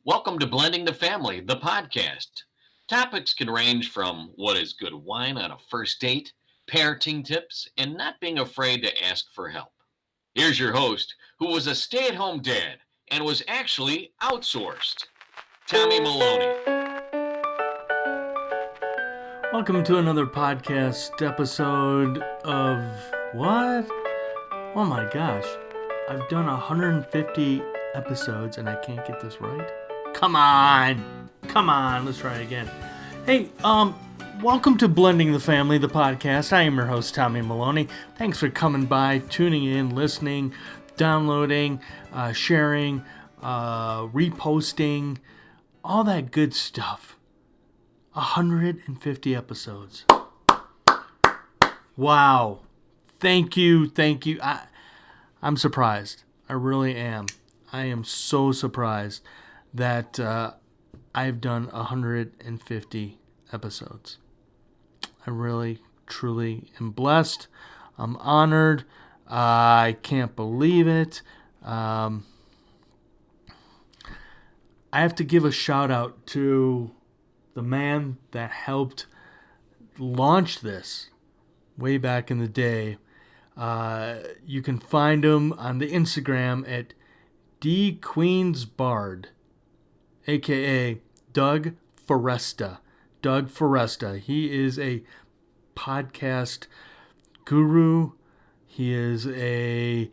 Welcome to Blending the Family, the podcast. Topics can range from what is good wine on a first date, parenting tips, and not being afraid to ask for help. Here's your host, who was a stay at home dad and was actually outsourced, Tommy Maloney. Welcome to another podcast episode of what? Oh my gosh. I've done 150 episodes and I can't get this right. Come on, let's try it again. Hey, welcome to Blending the Family, the podcast. I am your host, Tommy Maloney. Thanks for coming by, tuning in, listening, downloading, sharing, reposting, all that good stuff. 150 episodes. Wow. Thank you. I'm surprised. I really am. I am so surprised that I've done 150 episodes. I really, truly am blessed. I'm honored. I can't believe it. I have to give a shout out to the man that helped launch this way back in the day. You can find him on the Instagram at dqueensbard, a.k.a. Doug Foresta. Doug Foresta. He is a podcast guru. He is a...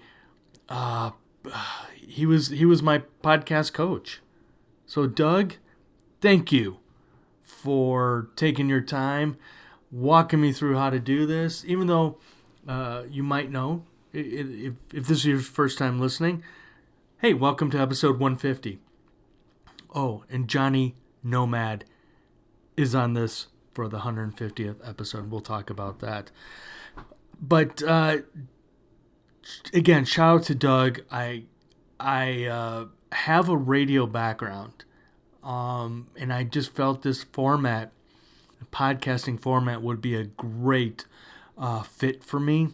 he was my podcast coach. So, Doug, thank you for taking your time, walking me through how to do this. Even though you might know, if this is your first time listening, hey, welcome to episode 150. Oh, and Johhny Nomad is on this for the 150th episode. We'll talk about that. But again, shout out to Doug. I have a radio background. And I just felt this format, podcasting format, would be a great fit for me.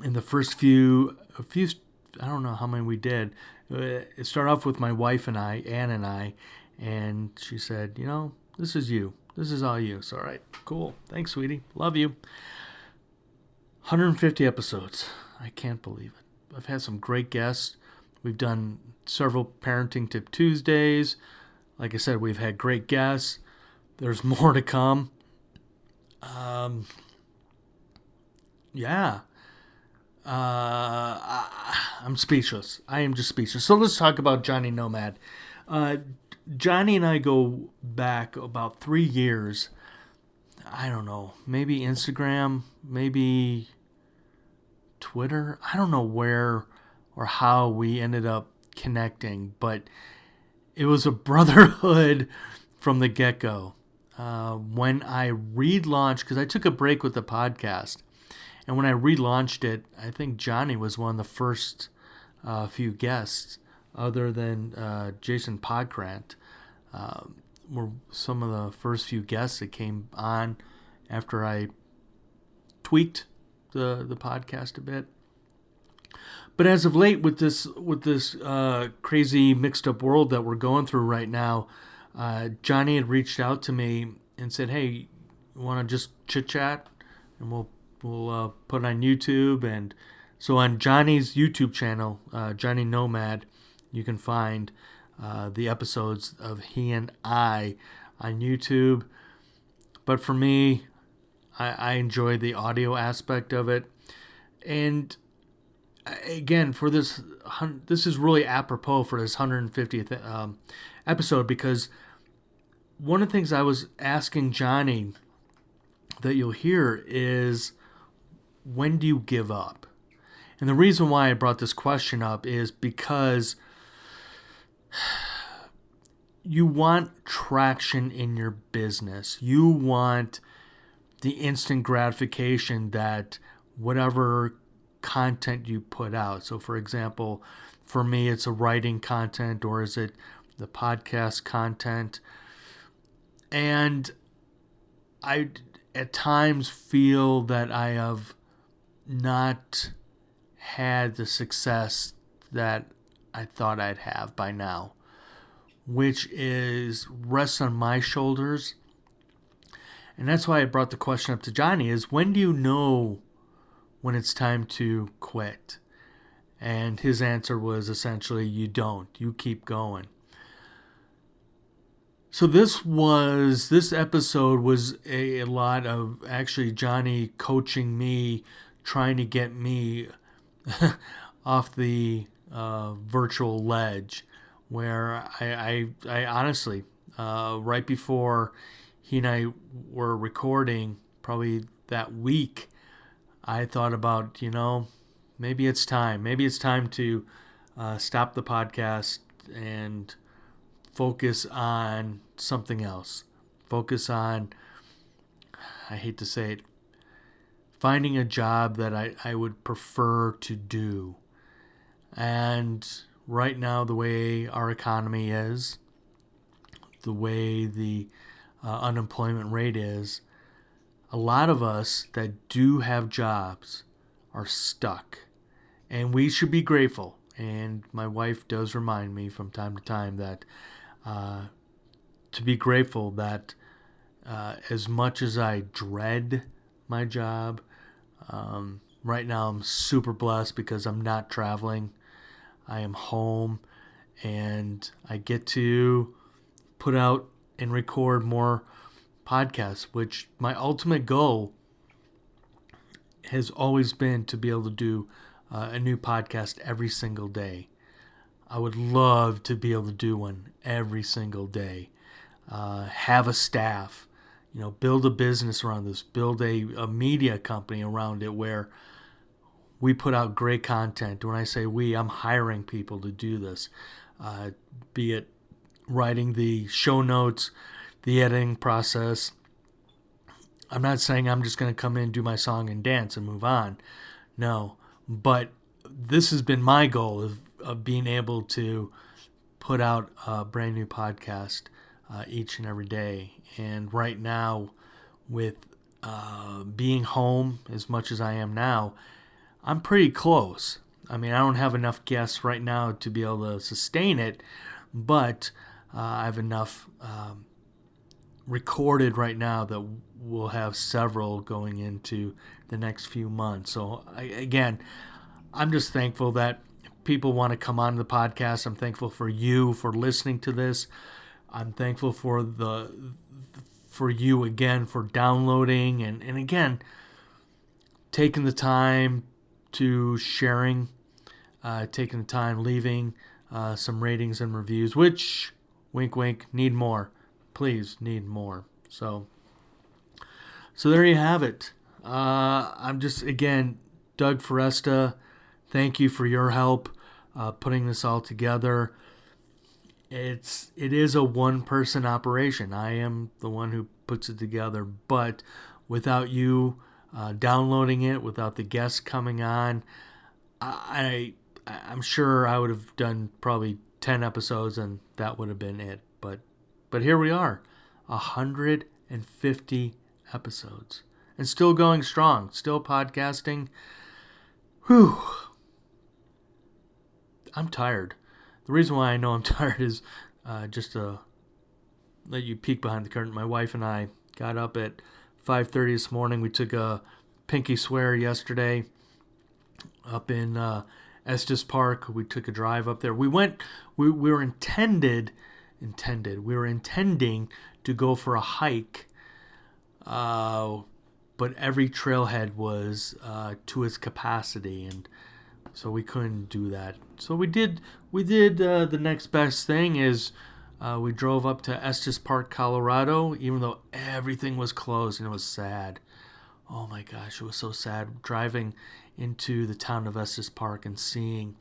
In the first few, I don't know how many we did. It started off with my wife and I, Ann and I, and she said, this is you. This is all you. So, all right, cool. Thanks, sweetie. Love you. 150 episodes. I can't believe it. I've had some great guests. We've done several Parenting Tip Tuesdays. Like I said, we've had great guests. There's more to come. I'm speechless. I am just speechless. So let's talk about Johhny Nomad. Johhny and I go back about 3 years. I don't know. Maybe Instagram, maybe Twitter. I don't know where or how we ended up connecting, but it was a brotherhood from the get-go. When I relaunched, because I took a break with the podcast, and when I relaunched it, I think Johhny was one of the first few guests, other than Jason Podcrant, were some of the first few guests that came on after I tweaked the podcast a bit. But as of late, with this crazy mixed up world that we're going through right now, Johhny had reached out to me and said, "Hey, you want to just chit chat, and we'll put it on YouTube." And so on Johhny's YouTube channel, Johhny Nomad, you can find the episodes of he and I on YouTube. But for me, I enjoy the audio aspect of it, and again, for this is really apropos for this 150th episode, because one of the things I was asking Johhny that you'll hear is, when do you give up? And the reason why I brought this question up is because you want traction in your business. You want the instant gratification that whatever content you put out. So, for example, for me, it's a writing content, or is it the podcast content? And I, at times, feel that I have not had the success that I thought I'd have by now. which is rests on my shoulders. And that's why I brought the question up to Johhny is, when do you know when it's time to quit? And his answer was essentially, you don't. You keep going. So this episode was a lot of actually Johhny coaching me, trying to get me off the virtual ledge, where I honestly, right before he and I were recording, probably that week, I thought about, maybe it's time. Maybe it's time to stop the podcast and focus on something else. Focus on, I hate to say it, finding a job that I would prefer to do. And right now, the way our economy is, the way the unemployment rate is, a lot of us that do have jobs are stuck. And we should be grateful. And my wife does remind me from time to time that to be grateful that as much as I dread my job, right now I'm super blessed because I'm not traveling. I am home and I get to put out and record more podcasts, which my ultimate goal has always been to be able to do a new podcast every single day. I would love to be able to do one every single day. Have a staff, build a business around this, build a media company around it where we put out great content. When I say we, I'm hiring people to do this, be it writing the show notes, the editing process. I'm not saying I'm just going to come in, do my song and dance and move on. No, but this has been my goal of being able to put out a brand new podcast each and every day. And right now, with being home as much as I am now, I'm pretty close. I mean, I don't have enough guests right now to be able to sustain it, but I have enough recorded right now that we'll have several going into the next few months. So again, I'm just thankful that people want to come on the podcast. I'm thankful for you for listening to this. I'm thankful for you again for downloading and again taking the time to sharing, taking the time leaving some ratings and reviews, which, wink wink, need more. Please need more. So there you have it. I'm just, again, Doug Foresta, thank you for your help putting this all together. It is a one-person operation. I am the one who puts it together, but without you downloading it, without the guests coming on, I'm sure I would have done probably 10 episodes and that would have been it. But here we are, 150 episodes, and still going strong, still podcasting. Whew. I'm tired. The reason why I know I'm tired is just to let you peek behind the curtain. My wife and I got up at 5:30 this morning. We took a pinky swear yesterday up in Estes Park. We took a drive up there. We were intending to go for a hike, but every trailhead was to its capacity, and so we couldn't do that. So we did the next best thing is we drove up to Estes Park, Colorado, even though everything was closed, and it was sad. Oh my gosh, it was so sad driving into the town of Estes Park and seeing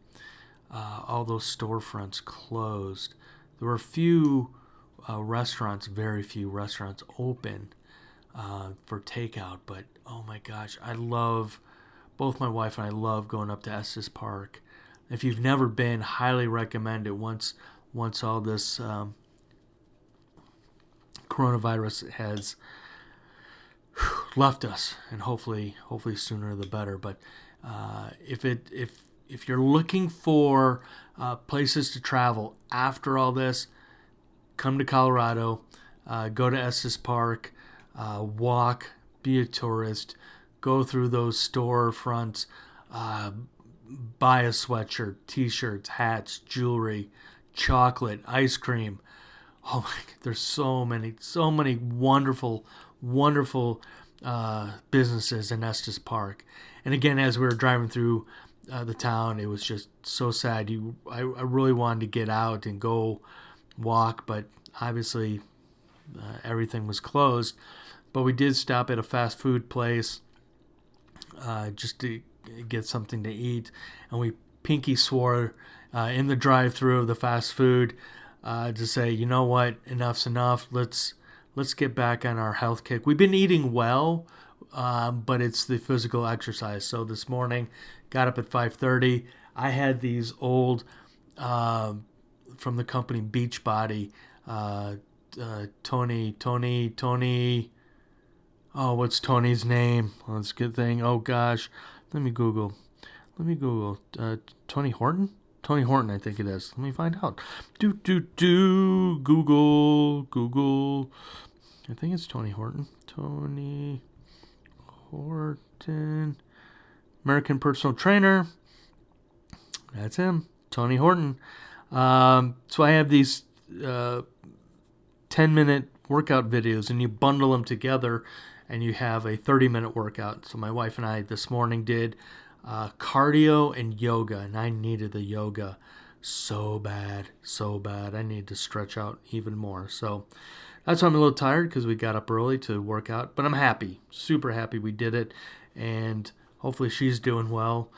all those storefronts closed. There were a few restaurants, very few restaurants open for takeout, but oh my gosh, both my wife and I love going up to Estes Park. If you've never been, highly recommend it once all this coronavirus has left us, and hopefully sooner the better. But if you're looking for places to travel after all this, come to Colorado, go to Estes Park, walk, be a tourist, go through those storefronts, buy a sweatshirt, t-shirts, hats, jewelry, chocolate, ice cream. Oh my God, there's so many wonderful, wonderful businesses in Estes Park. And again, as we were driving through the town, it was just so sad. I really wanted to get out and go walk, but obviously everything was closed. But we did stop at a fast food place just to get something to eat, and we pinky swore in the drive-thru of the fast food to say, you know what, enough's enough. Let's get back on our health kick. We've been eating well, but it's the physical exercise. So this morning, got up at 5:30. I had these old from the company Beachbody. Tony. Oh, what's Tony's name? Well, that's a good thing. Oh gosh, let me Google. Tony Horton. Tony Horton, I think it is. Let me find out. Google. I think it's Tony Horton. Tony Horton, American personal trainer. That's him, Tony Horton. So I have these 10-minute workout videos, and you bundle them together, and you have a 30-minute workout. So my wife and I this morning did cardio and yoga, and I needed the yoga so bad. I need to stretch out even more. So that's why I'm a little tired, because we got up early to work out. But I'm happy, super happy we did it, and hopefully she's doing well.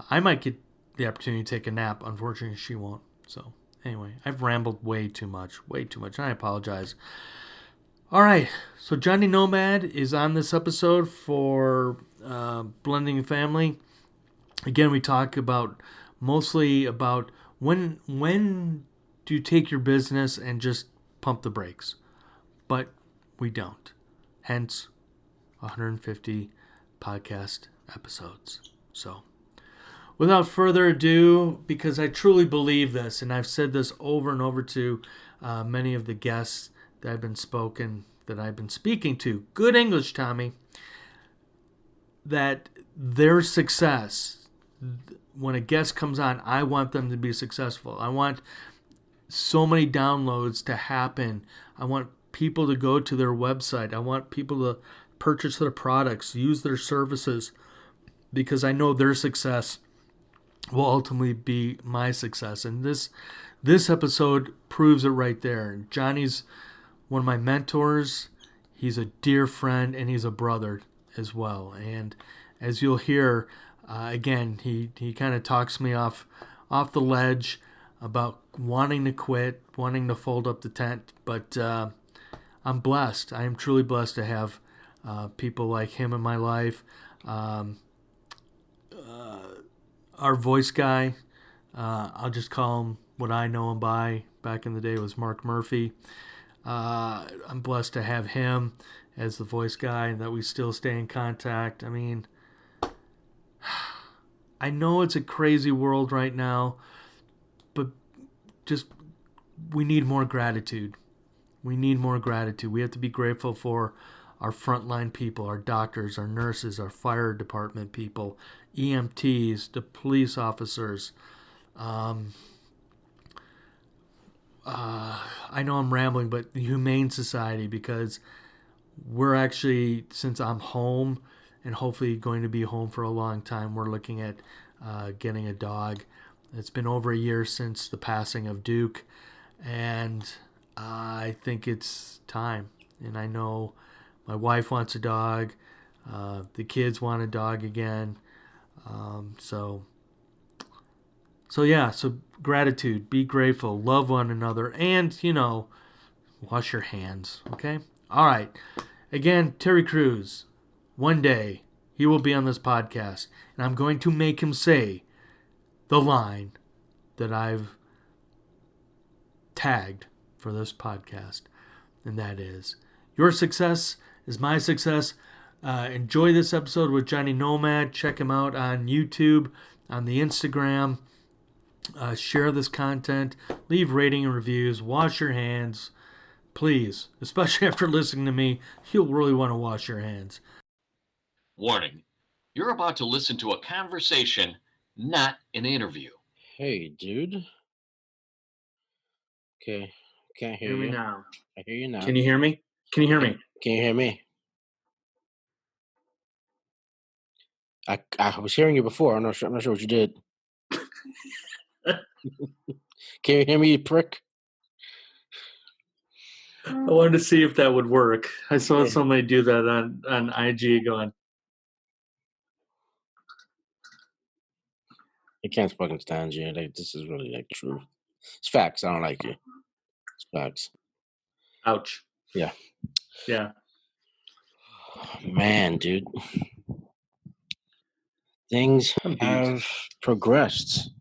I might get the opportunity to take a nap. Unfortunately, she won't. So anyway, I've rambled way too much, and I apologize. All right, so Johhny Nomad is on this episode for Blending Family. Again, we talk mostly about when do you take your business and just pump the brakes, but we don't. Hence, 150 podcast episodes. So, without further ado, because I truly believe this, and I've said this over and over to many of the guests that I've been speaking to, good English, Tommy, that their success, when a guest comes on, I want them to be successful. I want so many downloads to happen. I want people to go to their website. I want people to purchase their products, use their services, because I know their success will ultimately be my success. And this episode proves it right there. Johhny's one of my mentors. He's a dear friend, and he's a brother as well. And as you'll hear, again, he kind of talks me off the ledge about wanting to quit, wanting to fold up the tent. But I'm blessed. I am truly blessed to have people like him in my life. Our voice guy, I'll just call him what I know him by. Back in the day, was Mark Murphy. I'm blessed to have him as the voice guy, and that we still stay in contact. I mean, I know it's a crazy world right now, but just we need more gratitude. We have to be grateful for our frontline people, our doctors, our nurses, our fire department people, EMTs, the police officers. I know I'm rambling, but the Humane Society, because we're actually, since I'm home and hopefully going to be home for a long time, we're looking at getting a dog. It's been over a year since the passing of Duke, and I think it's time. And I know my wife wants a dog. The kids want a dog again. So gratitude, be grateful, love one another, and, wash your hands, okay? All right. Again, Terry Crews, one day he will be on this podcast, and I'm going to make him say the line that I've tagged for this podcast, and that is, your success is my success. Enjoy this episode with Johhny Nomad. Check him out on YouTube, on the Instagram. Share this content. Leave rating and reviews. Wash your hands. Please. Especially after listening to me, you'll really want to wash your hands. Warning. You're about to listen to a conversation, not an interview. Hey, dude. Okay. Can't hear Hear me you. now. I hear you now. Can you hear me? Can you hear me? Can you hear me? I was hearing you before. I'm not sure what you did. Can you hear me, you prick? I wanted to see if that would work. I saw Yeah. somebody do that on IG going, I can't fucking stand you. Like, this is really like true. It's facts. I don't like you. It's facts. ouch. Yeah. Yeah. Man, dude. Things I'm beat. have progressed.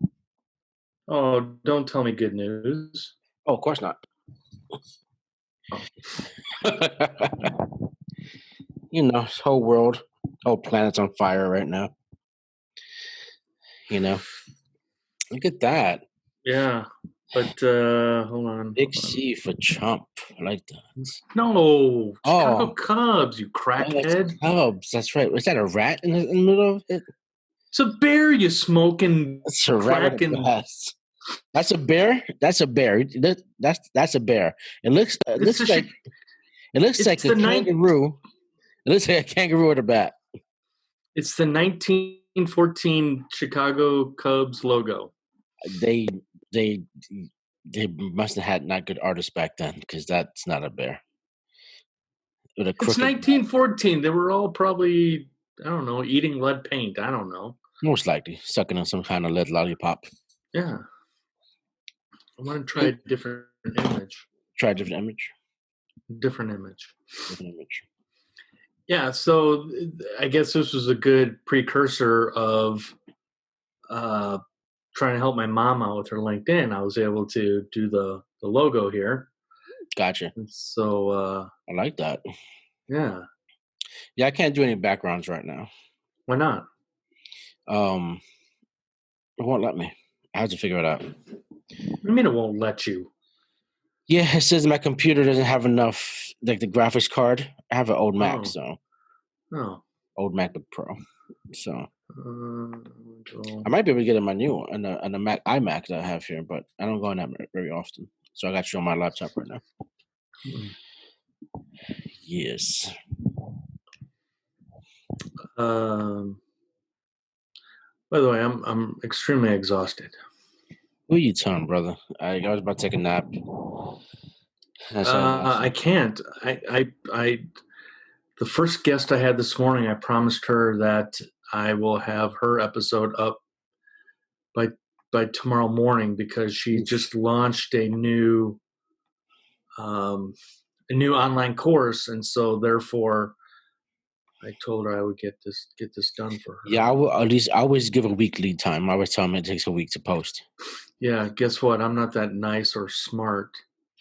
Oh, don't tell me good news. Oh, of course not. You know, this whole world, whole planet's on fire right now. You know, look at that. Yeah. But hold on. Big C for chump. I like that. No, Chicago Oh. Cubs, you Oh, that's crackhead. Cubs. That's right. Was that a rat in the middle of it? It's a bear, you smoking, That's a rat with a cracking. glass. That's a bear. That's a bear. That's a bear. It looks It's like a kangaroo. It looks like a kangaroo with a bat. It's the 1914 Chicago Cubs logo. They must have had not good artists back then, because that's not a bear. With a It's crooked bat. 1914. They were all probably, I don't know, eating lead paint. I don't know. Most likely sucking on some kind of lead lollipop. Yeah. I want to try a different image. Try a different image. Different image. Different image. Yeah, so I guess this was a good precursor of trying to help my mom out with her LinkedIn. I was able to do the logo here. Gotcha. And so I like that. yeah. Yeah, I can't do any backgrounds right now. Why not? It won't let me. I have to figure it out. What do you mean it won't let you? Yeah, it says my computer doesn't have enough, like the graphics card. I have an old Mac, old MacBook Pro. So I might be able to get in my new one, on the Mac iMac that I have here, but I don't go on that very often. So I got you on my laptop right now. Yes. By the way, I'm extremely exhausted. Who are you telling, brother? I was about to take a nap. I can't. The first guest I had this morning, I promised her that I will have her episode up by tomorrow morning, because she just launched a new online course, and so therefore I told her I would get this done for her. Yeah, I will at least always give a week lead time. I always tell them it takes a week to post. Yeah, guess what? I'm not that nice or smart.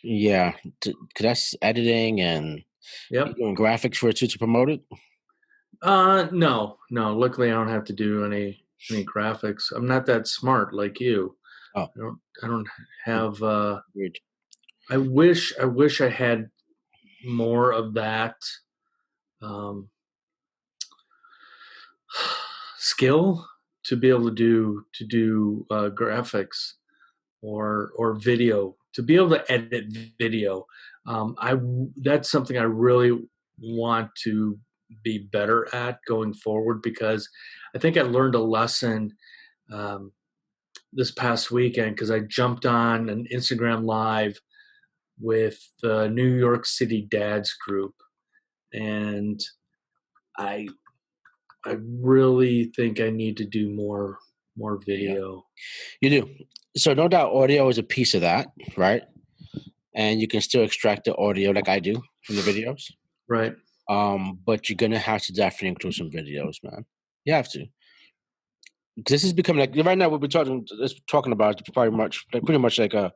Yeah, because that's editing and doing graphics for it to promote it. No. Luckily, I don't have to do any graphics. I'm not that smart like you. Oh, I don't have. Weird. I wish I had more of that skill to be able to do graphics or video, to be able to edit video. That's something I really want to be better at going forward, because I think I learned a lesson this past weekend, because I jumped on an Instagram Live with the New York City Dads group, and I really think I need to do more video. You do. So no doubt audio is a piece of that, right? And you can still extract the audio like I do from the videos. Right. But you're gonna have to definitely include some videos, man. You have to. This is becoming like, right now what we're talking about is pretty much like a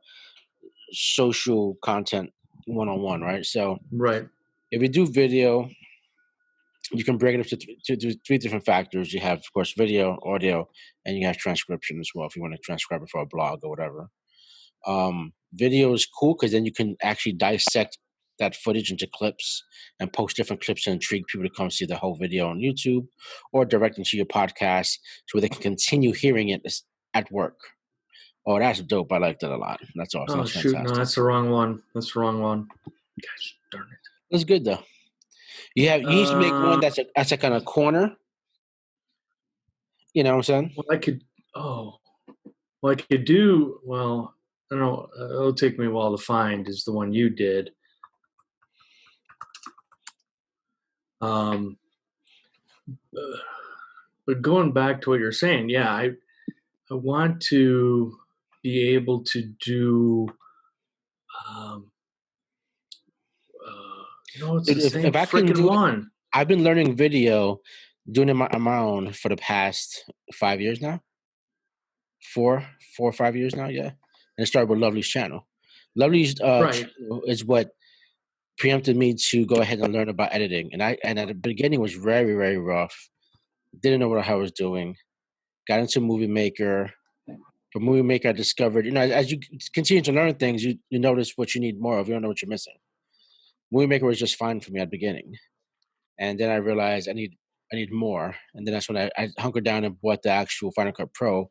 social content 101, right? So right. If you do video, You can break it up to three different factors. You have, of course, video, audio, and you have transcription as well if you want to transcribe it for a blog or whatever. Video is cool because then you can actually dissect that footage into clips and post different clips to intrigue people to come see the whole video on YouTube, or direct them to your podcast so they can continue hearing it at work. Oh, that's dope. I like that a lot. That's awesome. Oh, that's shoot. fantastic. No, that's the wrong one. Gosh, darn it. That's good, though. You need to make one that's like on a corner. You know what I'm saying? Well, I could do, well, I don't know. It'll take me a while to find is the one you did. But going back to what you're saying, yeah, I want to be able to do, it's the same freaking one. I've been learning video, doing it on my own for the past 5 years now. 4 or 5 years now, yeah. And it started with Lovely's channel. Lovely's channel is what preempted me to go ahead and learn about editing. And at the beginning was very, very rough. Didn't know what I was doing. Got into Movie Maker. From Movie Maker, I discovered, as you continue to learn things, you notice what you need more of. You don't know what you're missing. Movie Maker was just fine for me at the beginning. And then I realized I need more. And then that's when I hunkered down and bought the actual Final Cut Pro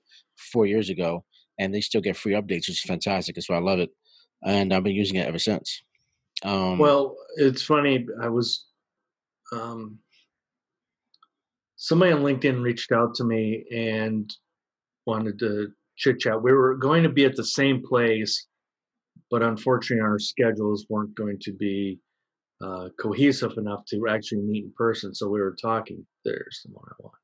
4 years ago. And they still get free updates, which is fantastic. That's why I love it. And I've been using it ever since. Well, it's funny. I was somebody on LinkedIn reached out to me and wanted to chit chat. We were going to be at the same place, but unfortunately our schedules weren't going to be cohesive enough to actually meet in person. So we were talking, there's the one I want.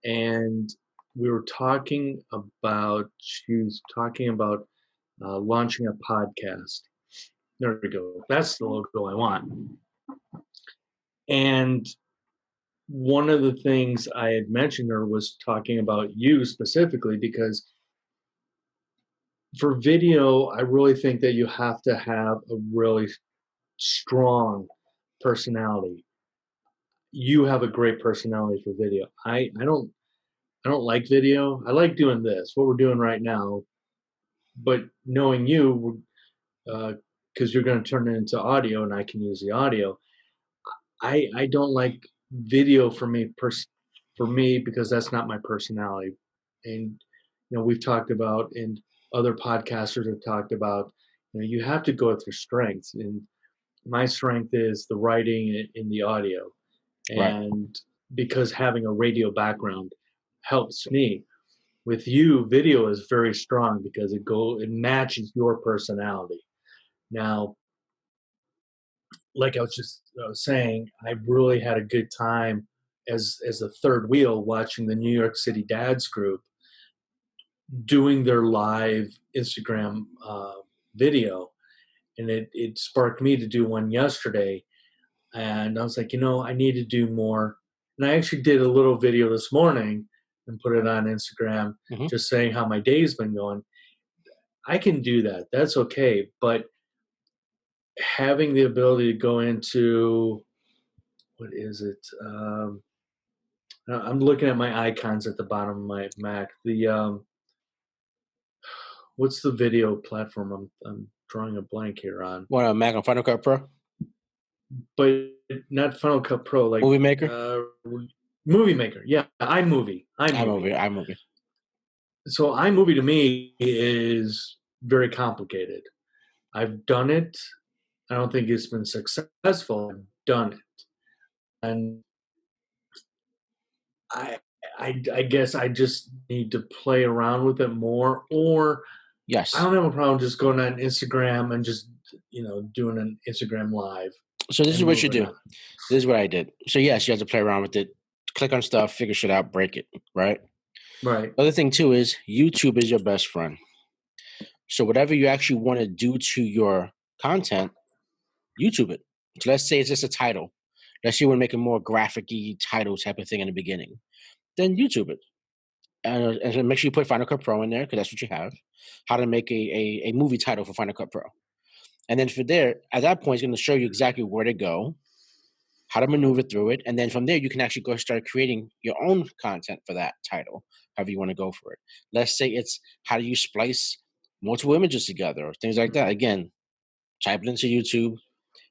And we were talking about, she was talking about launching a podcast. There we go. That's the logo I want. And one of the things I had mentioned her was talking about you specifically, because for video, I really think that you have to have a really strong personality. You have a great personality for video. I don't like video. I like doing this, what we're doing right now, but knowing you, because you're going to turn it into audio and I can use the audio. I don't like video for me because that's not my personality. And we've talked about, and other podcasters have talked about, you have to go with your strengths. And my strength is the writing and the audio. And because having a radio background helps me. With you, video is very strong because it matches your personality. Now, like I was just saying, I really had a good time as a third wheel watching the New York City Dads group doing their live Instagram video. And it sparked me to do one yesterday. And I was like, I need to do more. And I actually did a little video this morning and put it on Instagram, just saying how my day's been going. I can do that. That's okay. But having the ability to go into, what is it? I'm looking at my icons at the bottom of my Mac. What's the video platform I'm drawing a blank here on? What, Mac on Final Cut Pro? But not Final Cut Pro, like Movie Maker? Movie Maker, yeah. iMovie. So iMovie to me is very complicated. I've done it. I don't think it's been successful. I've done it. And I guess I just need to play around with it more. Or yes, I don't have a problem just going on Instagram and just doing an Instagram live. So this is what you do. This is what I did. So yes, you have to play around with it, click on stuff, figure shit out, break it, right? Right. Other thing too is YouTube is your best friend. So whatever you actually want to do to your content, YouTube it. So let's say it's just a title. Let's say you want to make a more graphic-y title type of thing in the beginning. Then YouTube it. And make sure you put Final Cut Pro in there because that's what you have. How to make a movie title for Final Cut Pro. And then for there, at that point, it's going to show you exactly where to go how to maneuver through it, and then from there you can actually go start creating your own content for that title, however you want to go for it. Let's say it's how do you splice multiple images together or things like that. Again, type it into YouTube.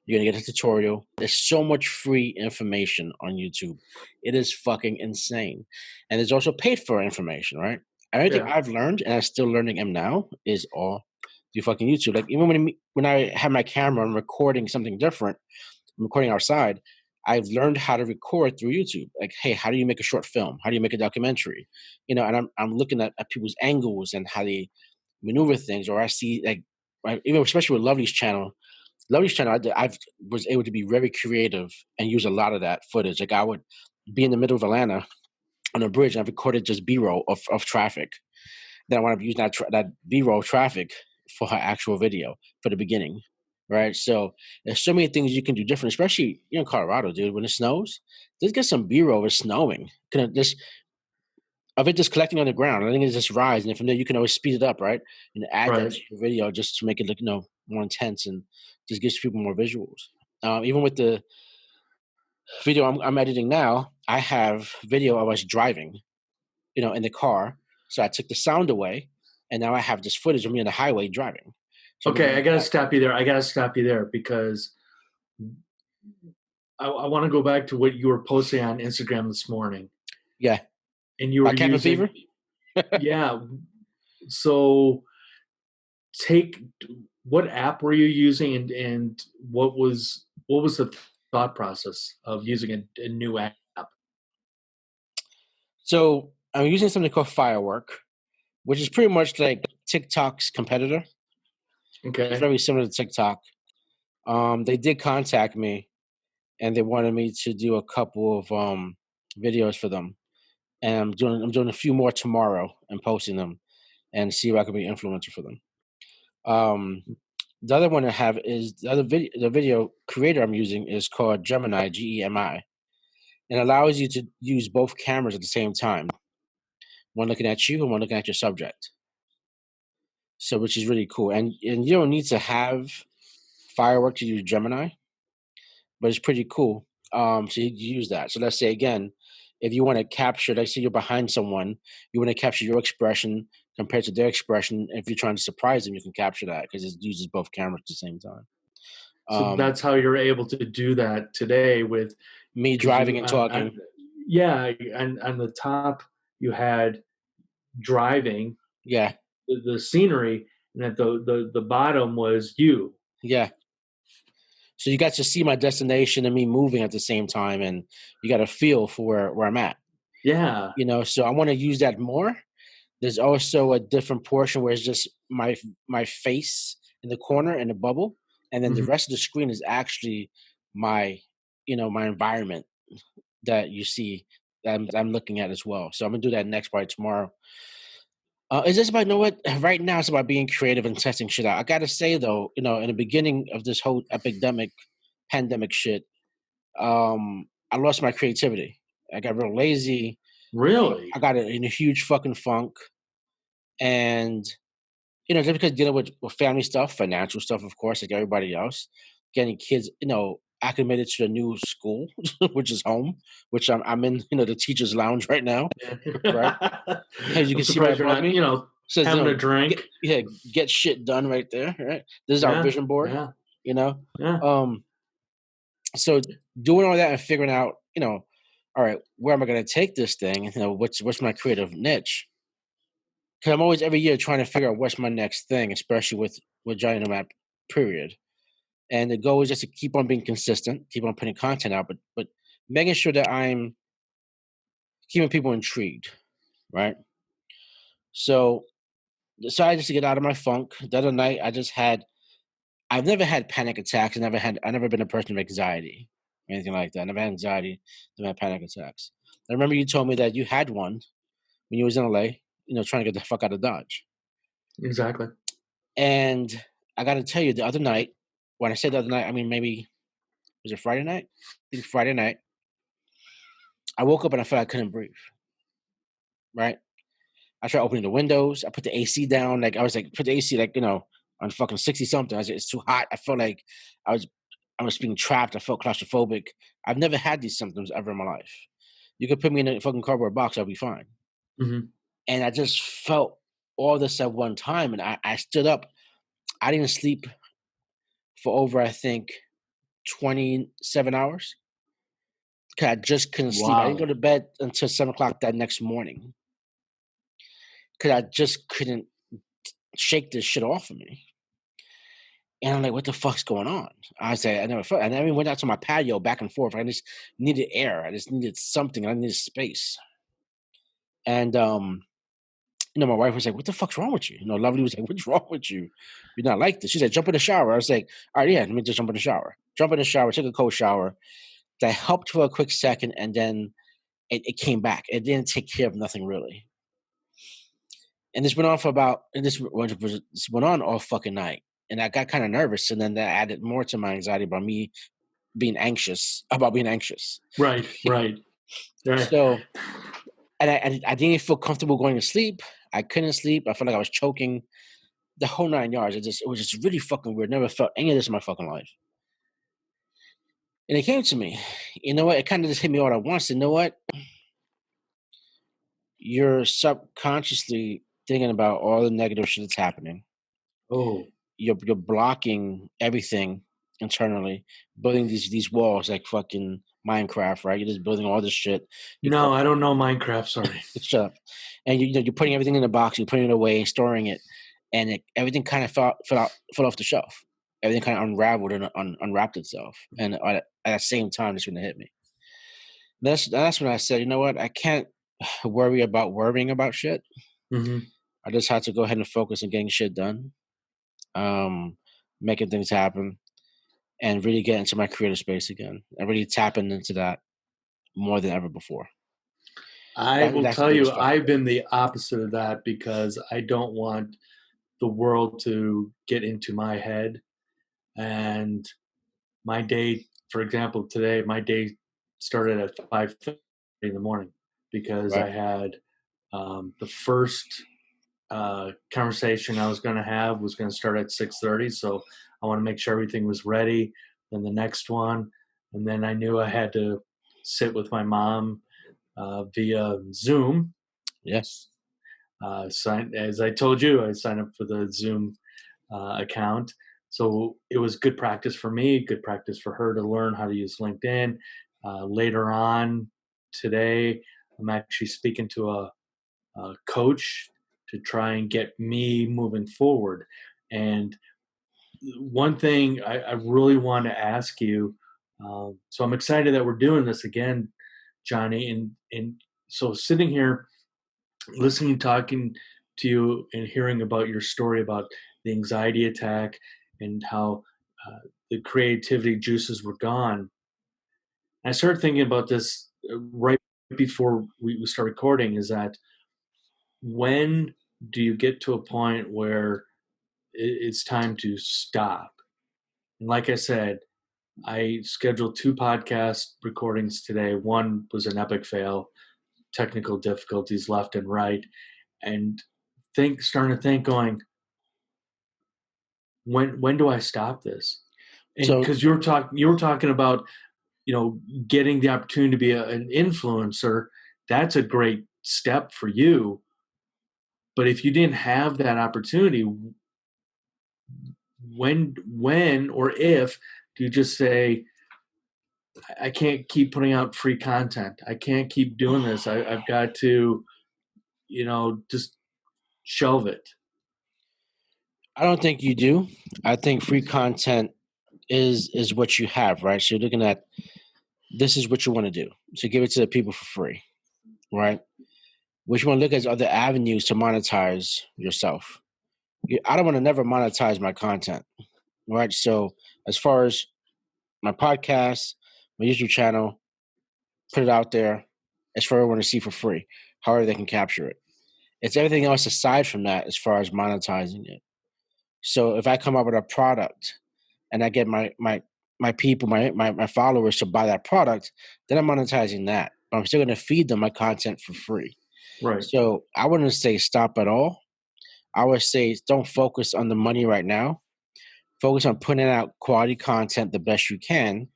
You're gonna get a tutorial. There's so much free information on YouTube. It is fucking insane. And there's also paid for information, right? Everything I've learned and I'm still learning am now is all through fucking YouTube. Like even when I have my camera and recording something different, I'm recording outside, I've learned how to record through YouTube. Like, hey, how do you make a short film? How do you make a documentary? And I'm looking at people's angles and how they maneuver things, or I see like even especially with Lovely's channel, I was able to be very creative and use a lot of that footage. Like I would be in the middle of Atlanta on a bridge and I recorded just B-roll of traffic. Then I wound up using that B-roll traffic for her actual video for the beginning, right? So there's so many things you can do different, especially in Colorado, dude. When it snows, just get some B-roll. It's snowing. Of it just collecting on the ground. I think it just rise, and from there you can always speed it up, right? And add that to your video just to make it look, more intense and just gives people more visuals. Even with the video I'm editing now, I have video of us driving, in the car. So I took the sound away, and now I have just footage of me on the highway driving. So okay, I gotta stop you there. Because I want to go back to what you were posting on Instagram this morning. Yeah. And you were cabin fever? Yeah. So what app were you using, and what was the thought process of using a new app? So I'm using something called Firework, which is pretty much like TikTok's competitor. Okay. It's very similar to TikTok. They did contact me, and they wanted me to do a couple of videos for them. And I'm doing a few more tomorrow and posting them, and see if I can be an influencer for them. The other one I have is the video creator I'm using is called Johhny, Gemi, and allows you to use both cameras at the same time, one looking at you and one looking at your subject. So, which is really cool, and you don't need to have Firework to use Gemini, but it's pretty cool. So you use that. So let's say again, if you want to capture, let's say you're behind someone, you want to capture your expression compared to their expression. If you're trying to surprise them, you can capture that because it uses both cameras at the same time. So that's how you're able to do that today with me driving and talking. And on the top you had driving. Yeah. The scenery, and at the bottom was you. Yeah. So you got to see my destination and me moving at the same time, and you got a feel for where I'm at. Yeah. So I want to use that more. There's also a different portion where it's just my face in the corner in the bubble, and then the rest of the screen is actually my my environment that you see that I'm looking at as well. So I'm gonna do that next by tomorrow. It's just about, right now it's about being creative and testing shit out. I gotta say though, in the beginning of this whole pandemic shit, I lost my creativity. I got real lazy. Really? I got in a huge fucking funk. And, just because dealing with family stuff, financial stuff, of course, like everybody else, getting kids, acclimated to the new school, which is home, which I'm in, the teacher's lounge right now. Right? As you can see right above me, says, having a drink. Get shit done right there. Right? This is our vision board. Yeah. So doing all that and figuring out, all right, where am I going to take this thing? What's my creative niche? Because I'm always every year trying to figure out what's my next thing, especially with Johhny Nomad, period. And the goal is just to keep on being consistent, keep on putting content out, but making sure that I'm keeping people intrigued, right? So decided just to get out of my funk. The other night, I've never had panic attacks. I've never been a person with anxiety or anything like that. I never had anxiety, never had panic attacks. I remember you told me that you had one when you was in LA, trying to get the fuck out of Dodge. Exactly. And I got to tell you, the other night, when I say the other night, I mean, maybe, was it Friday night? I think Friday night. I woke up and I felt I couldn't breathe. Right? I tried opening the windows. I put the AC down. Like, I was like, put the AC, on fucking 60 something. I said, it's too hot. I felt like I was I was being trapped. I felt claustrophobic. I've never had these symptoms ever in my life. You could put me in a fucking cardboard box, I'll be fine. Mm-hmm. And I just felt all this at one time. And I stood up. I didn't sleep for over, I think, 27 hours. Because I just couldn't sleep. I didn't go to bed until 7 o'clock that next morning. Because I just couldn't shake this shit off of me. And I'm like, what the fuck's going on? I said, I never felt. And then we went out to my patio back and forth. I just needed air. I just needed something. I needed space. And, my wife was like, what the fuck's wrong with you? Lovely was like, what's wrong with you? You're not like this. She said, jump in the shower. I was like, all right, yeah, let me just jump in the shower. Jump in the shower, took a cold shower. That helped for a quick second. And then it came back. It didn't take care of nothing really. And this went on this went on all fucking night. And I got kind of nervous, and then that added more to my anxiety about me being anxious. Right. So, and I didn't feel comfortable going to sleep. I couldn't sleep. I felt like I was choking. The whole 9 yards. It was just really fucking weird. Never felt any of this in my fucking life. And it came to me. You know what? It kind of just hit me all at once. You know what? You're subconsciously thinking about all the negative shit that's happening. Oh. You're blocking everything internally, building these walls like fucking Minecraft, right? You're just building all this shit. No, I don't know Minecraft. Sorry. Shut up. And you're putting everything in a box. You're putting it away, storing it, and everything kind of fell off the shelf. Everything kind of unraveled and unwrapped itself. And at the same time, this when it hit me. That's when I said, you know what? I can't worrying about shit. Mm-hmm. I just had to go ahead and focus on getting shit done. Making things happen, and really get into my creative space again, and really tapping into that more than ever before. I will tell you, I've been the opposite of that because I don't want the world to get into my head. And my day, for example, today, my day started at 5:30 in the morning because I had the first conversation I was going to have was going to start at 6:30. So I want to make sure everything was ready. Then the next one. And then I knew I had to sit with my mom via Zoom. Yes. As I told you, I signed up for the Zoom account. So it was good practice for me, good practice for her to learn how to use LinkedIn. Later on today, I'm actually speaking to a coach to try and get me moving forward. And one thing I really want to ask you, so I'm excited that we're doing this again, Johhny. And so sitting here, listening, talking to you and hearing about your story about the anxiety attack and how the creativity juices were gone, I started thinking about this right before we start recording, is that when do you get to a point where it's time to stop? And like I said, I scheduled 2 podcast recordings today. One was an epic fail, technical difficulties left and right, and starting to think, going, when do I stop this? And because you were talking about, getting the opportunity to be an influencer, that's a great step for you. But if you didn't have that opportunity, when or if do you just say, I can't keep putting out free content. I can't keep doing this. I've got to, just shelve it. I don't think you do. I think free content is what you have, right? So you're looking at, this is what you want to do. So give it to the people for free, right? What you want to look at is other avenues to monetize yourself. I don't want to never monetize my content, right? So as far as my podcast, my YouTube channel, put it out there. It's for everyone to see for free, however they can capture it. It's everything else aside from that as far as monetizing it. So if I come up with a product and I get my people, my followers to buy that product, then I'm monetizing that. But I'm still going to feed them my content for free. Right. So I wouldn't say stop at all. I would say don't focus on the money right now. focus on putting out quality content the best you can,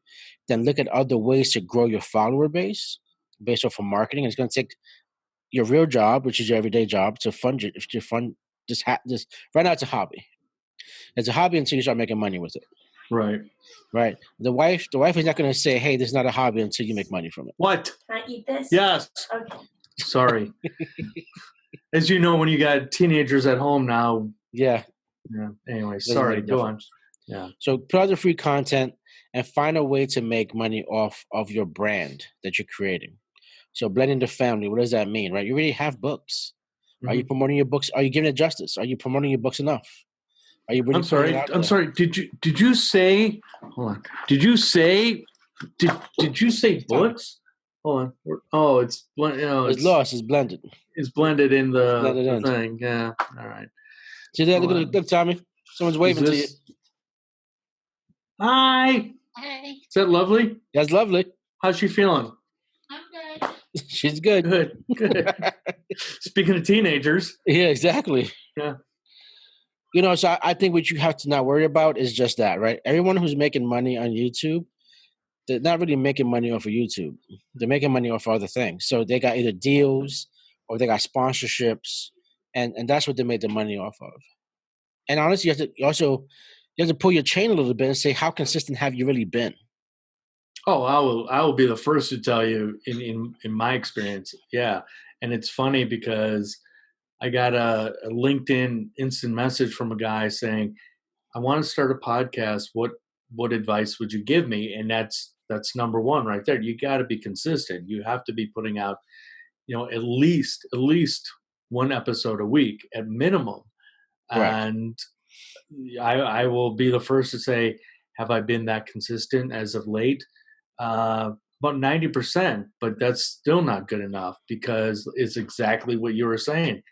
then look at other ways to grow your follower base based off of marketing. It's going to take your real job, which is your everyday job, to fund it. To fund this right now, it's a hobby. It's a hobby until you start making money with it. Right. The wife is not going to say, "Hey, this is not a hobby," until you make money from it. What? Can I eat this? Yes. Okay. Sorry. As you know, when you got teenagers at home now. Yeah. Anyway, sorry. Go on. Yeah. So put out the free content and find a way to make money off of your brand that you're creating. So blending the family, what does that mean, right? You already have books. Mm-hmm. Are you promoting your books? Are you giving it justice? Are you promoting your books enough? Are you really I'm sorry. Did you say? Hold on. Did you say books? Hold on. It's it's lost. It's blended. It's blended in the thing. Yeah. All right. See that? Look, Tommy. Someone's waving to you. Hi. Hey. Is that lovely? That's lovely. How's she feeling? I'm good. She's good. Good. Speaking of teenagers. Yeah, exactly. Yeah. So I think what you have to not worry about is just that, right? Everyone who's making money on YouTube, they're not really making money off of YouTube. They're making money off of other things. So they got either deals or they got sponsorships, and that's what they made the money off of. And honestly, you have to pull your chain a little bit and say, how consistent have you really been? Oh, I will be the first to tell you in my experience. Yeah. And it's funny because I got a LinkedIn instant message from a guy saying, I want to start a podcast. What advice would you give me? And that's number one right there. You got to be consistent. You have to be putting out, at least one episode a week at minimum. Right. And I will be the first to say, have I been that consistent as of late? About 90%, but that's still not good enough because it's exactly what you were saying.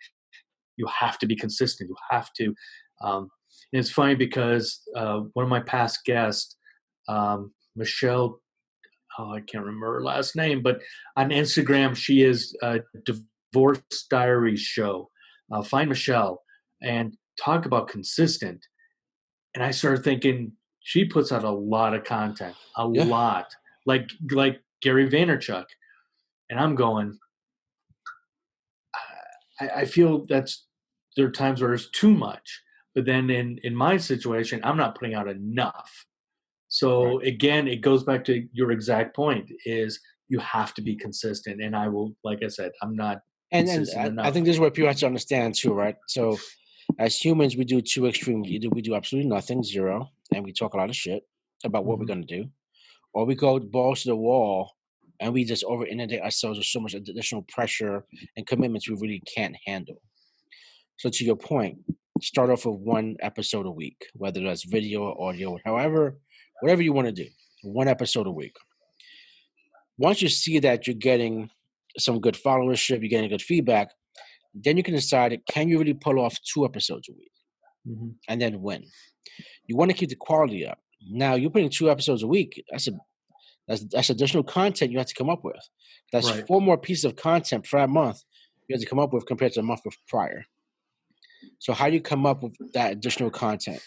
You have to be consistent. You have to. And it's funny because one of my past guests, Michelle, I can't remember her last name, but on Instagram, she is a Divorce Diaries show. Find Michelle and talk about consistent. And I started thinking she puts out a lot of content, a lot, like Gary Vaynerchuk. And I'm going, I feel there are times where it's too much. But then in my situation, I'm not putting out enough. So again, it goes back to your exact point is you have to be consistent. And I will, like I said, I'm not consistent enough. I think this is what people have to understand too, right? So as humans, we do two extremes. Either we do absolutely nothing, zero, and we talk a lot of shit about what we're going to do. Or we go balls to the wall and we just over-inundate ourselves with so much additional pressure and commitments we really can't handle. So to your point, start off with one episode a week, whether that's video or audio, whatever you want to do, one episode a week. Once you see that you're getting some good followership, you're getting good feedback, then you can decide, can you really pull off 2 episodes a week? Mm-hmm. And then when? You want to keep the quality up. Now, you're putting 2 episodes a week. That's additional content you have to come up with. That's 4 more pieces of content per month you have to come up with compared to the month prior. So how do you come up with that additional content?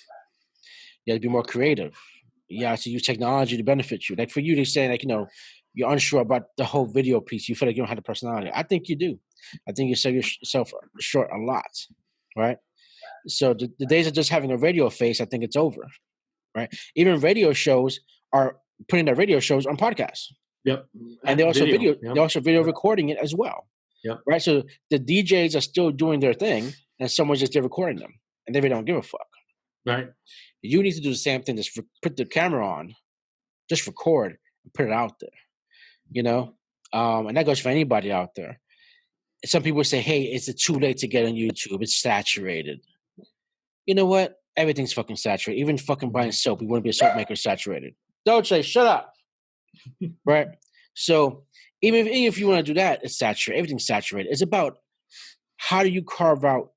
You have to be more creative. You have to use technology to benefit you. Like for you to say, you're unsure about the whole video piece. You feel like you don't have the personality. I think you do. I think you sell yourself short a lot, right? So the days of just having a radio face, I think it's over, right? Even radio shows are putting their radio shows on podcasts. Yep. And they also video recording it as well. Yep. Right. So the DJs are still doing their thing and someone's just there recording them and they really don't give a fuck. Right. You need to do the same thing. Just put the camera on, just record and put it out there, and that goes for anybody out there. Some people say, hey, is it too late to get on YouTube? It's saturated. You know what? Everything's fucking saturated. Even fucking buying soap. We wouldn't be a soap maker saturated. Don't say, shut up. Right? So even if you want to do that, it's saturated. Everything's saturated. It's about how do you carve out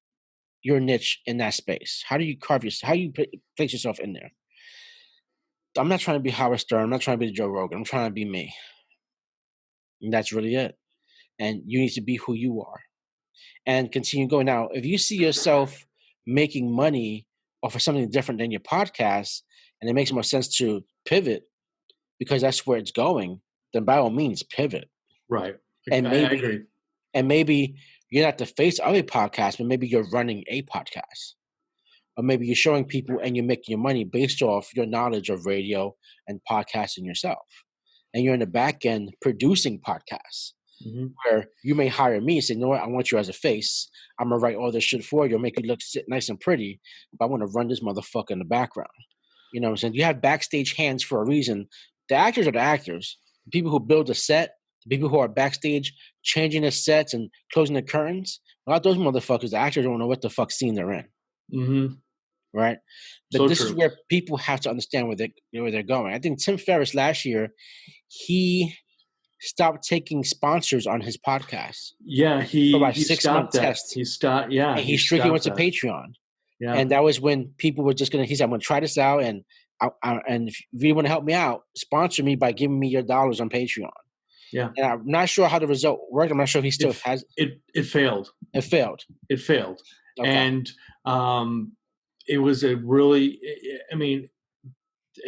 your niche in that space? How do you how you place yourself in there? I'm not trying to be Howard Stern. I'm not trying to be Joe Rogan. I'm trying to be me. And that's really it. And you need to be who you are and continue going. Now, if you see yourself making money or for something different than your podcast, and it makes more sense to pivot because that's where it's going, then by all means pivot. Right. And I agree. And maybe you're not the face of a podcast, but maybe you're running a podcast. Or maybe you're showing people and you're making your money based off your knowledge of radio and podcasting yourself. And you're in the back end producing podcasts where you may hire me and say, you know what, I want you as a face. I'm going to write all this shit for you, make you look nice and pretty, but I want to run this motherfucker in the background. You know what I'm saying? You have backstage hands for a reason. The actors are the actors. The people who build the set, the people who are backstage changing the sets and closing the curtains, without those motherfuckers, the actors don't know what the fuck scene they're in. Mm-hmm. Right? But So this true. is where people have to understand where they're going. I think Tim Ferriss last year, he stopped taking sponsors on his podcast. Yeah, he 6-month test. He stopped. Yeah, and he strictly went to Patreon. Yeah, and that was when people were just gonna. He said, "I'm gonna try this out, and and if you really want to help me out, sponsor me by giving me your dollars on Patreon." Yeah, and I'm not sure how the result worked. I'm not sure if he still has. It failed. It failed. It failed. Okay. And it was a really. I mean,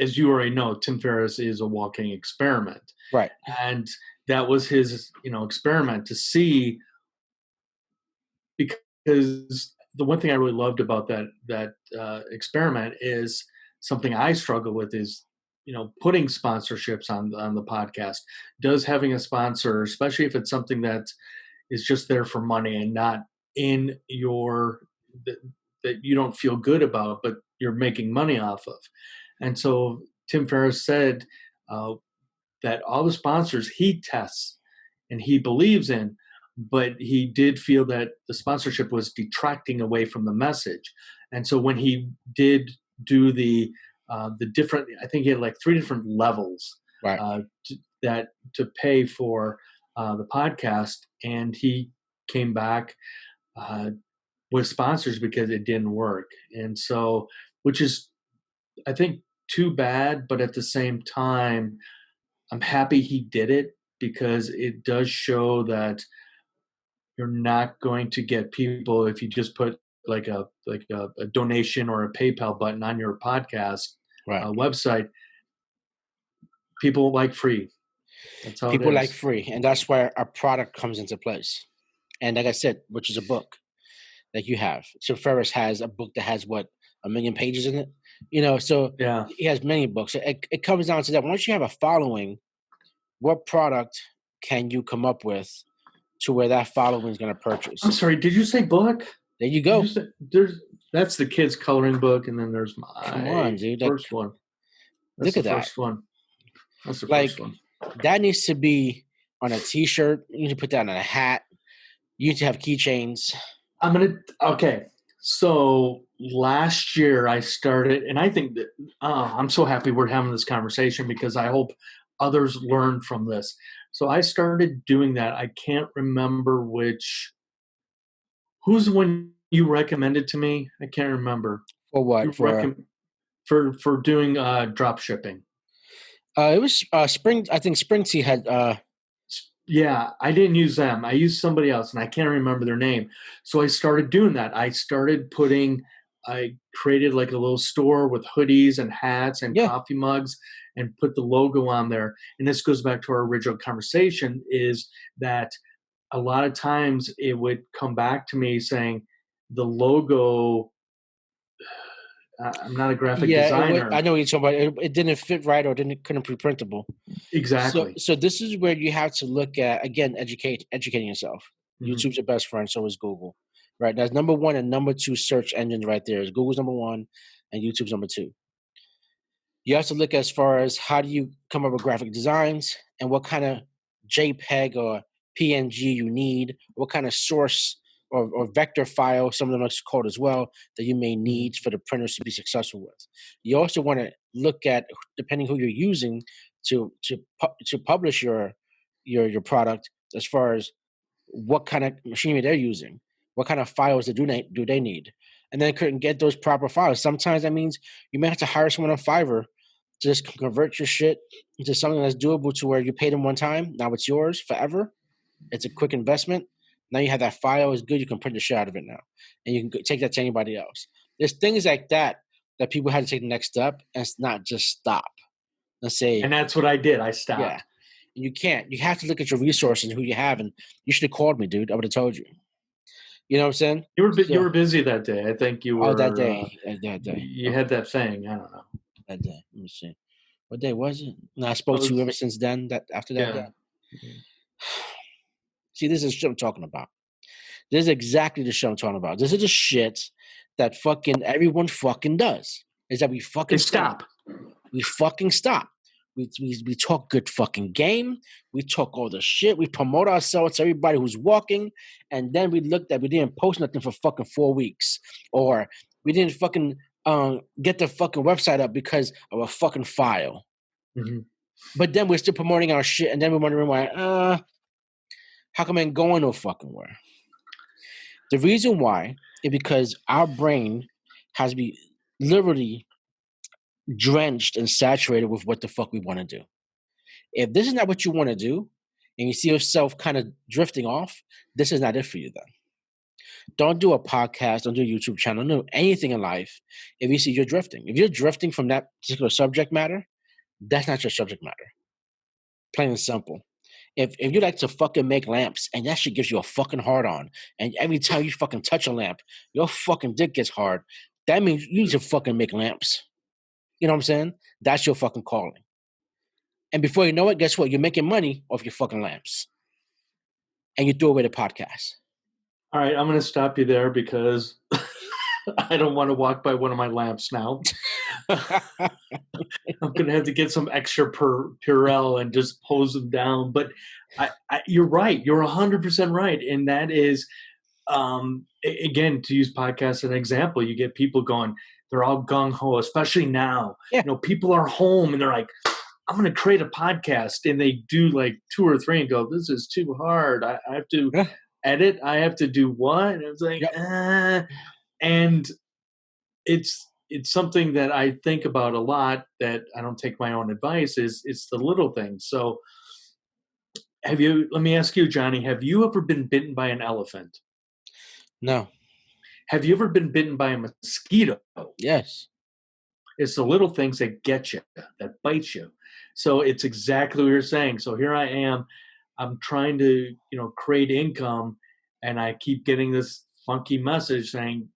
as you already know, Tim Ferriss is a walking experiment. Right. And that was his, experiment to see, because the one thing I really loved about that experiment is something I struggle with is, putting sponsorships on the podcast. Does having a sponsor, especially if it's something that is just there for money and not in that you don't feel good about, but you're making money off of. And so Tim Ferriss said that all the sponsors he tests and he believes in, but he did feel that the sponsorship was detracting away from the message. And so when he did do the different, I think he had like 3 different levels right. to pay for the podcast, and he came back with sponsors because it didn't work. And so, which is, I think, too bad, but at the same time, I'm happy he did it because it does show that you're not going to get people if you just put like a donation or a PayPal button on your podcast website. People like free. That's how people it is. like free, and that's where our product comes into place. And like I said, which is a book that you have. So Ferriss has a book that has 1 million pages in it. So yeah, he has many books. It comes down to that. Once you have a following, what product can you come up with to where that following is going to purchase? I'm sorry, did you say book? There you go. That's the kids' coloring book, and then there's my first one. Look at that. First one. That's the first one. That needs to be on a T-shirt. You need to put that on a hat. You need to have keychains. Okay. So last year I started, and I think that I'm so happy we're having this conversation because I hope others learn from this. So I started doing that. I can't remember who's the one you recommended to me? I can't remember. For what? For doing drop shipping. It was Spring. I think Spring Tea had. Yeah, I didn't use them. I used somebody else, and I can't remember their name. So I started doing that. I created like a little store with hoodies and hats and coffee mugs and put the logo on there. And this goes back to our original conversation, is that a lot of times it would come back to me saying the logo, I'm not a graphic designer. I know what you're talking about. It didn't fit right or couldn't be printable. Exactly. So this is where you have to look at, again, educating yourself. Mm-hmm. YouTube's your best friend, so is Google. Right? That's number 1 and number 2 search engines right there. Google's number 1 and YouTube's number 2. You have to look as far as how do you come up with graphic designs and what kind of JPEG or PNG you need, what kind of source or vector file, some of them are called as well, that you may need for the printers to be successful with. You also want to look at, depending who you're using to publish your product, as far as what kind of machinery they're using, what kind of files do they need, and then couldn't get those proper files. Sometimes that means you may have to hire someone on Fiverr to just convert your shit into something that's doable to where you pay them one time, now it's yours forever. It's a quick investment. Now you have that file is good. You can print the shit out of it now, and you can take that to anybody else. There's things like that people had to take the next step and not just stop and say. And that's what I did. I stopped. Yeah. And you can't. You have to look at your resources and who you have. And you should have called me, dude. I would have told you. You know what I'm saying? You were busy that day. I think you were. Oh, that day. That day. You had that thing. I don't know. That day. Let me see. What day was it? No, I spoke to you ever since then. After that day. See, this is the shit I'm talking about. This is exactly the shit I'm talking about. This is the shit that fucking everyone fucking does. Is that we fucking stop. We fucking stop. We talk good fucking game. We talk all the shit. We promote ourselves to everybody who's walking. And then we looked at we didn't post nothing for fucking 4 weeks. Or we didn't fucking get the fucking website up because of a fucking file. Mm-hmm. But then we're still promoting our shit. And then we're wondering why, how come I ain't going no fucking where? The reason why is because our brain has to be literally drenched and saturated with what the fuck we want to do. If this is not what you want to do and you see yourself kind of drifting off, this is not it for you then. Don't do a podcast, don't do a YouTube channel, don't do anything in life if you see you're drifting. If you're drifting from that particular subject matter, that's not your subject matter. Plain and simple. If you like to fucking make lamps and that shit gives you a fucking hard on, and every time you fucking touch a lamp, your fucking dick gets hard, that means you need to fucking make lamps. You know what I'm saying? That's your fucking calling. And before you know it, guess what? You're making money off your fucking lamps. And you throw away the podcast. All right, I'm going to stop you there because I don't want to walk by one of my lamps now. I'm going to have to get some extra Purell and just hose them down. But you're right. You're 100% right. And that is, again, to use podcasts as an example, you get people going, they're all gung-ho, especially now. Yeah. You know, people are home and they're like, I'm going to create a podcast. And they do like 2 or 3 and go, this is too hard. I have to edit. I have to do what? And it's like, and it's something that I think about a lot that I don't take my own advice is it's the little things. So let me ask you, Johhny, have you ever been bitten by an elephant? No. Have you ever been bitten by a mosquito? Yes. It's the little things that get you, that bite you. So it's exactly what you're saying. So here I am. I'm trying to, create income, and I keep getting this funky message saying,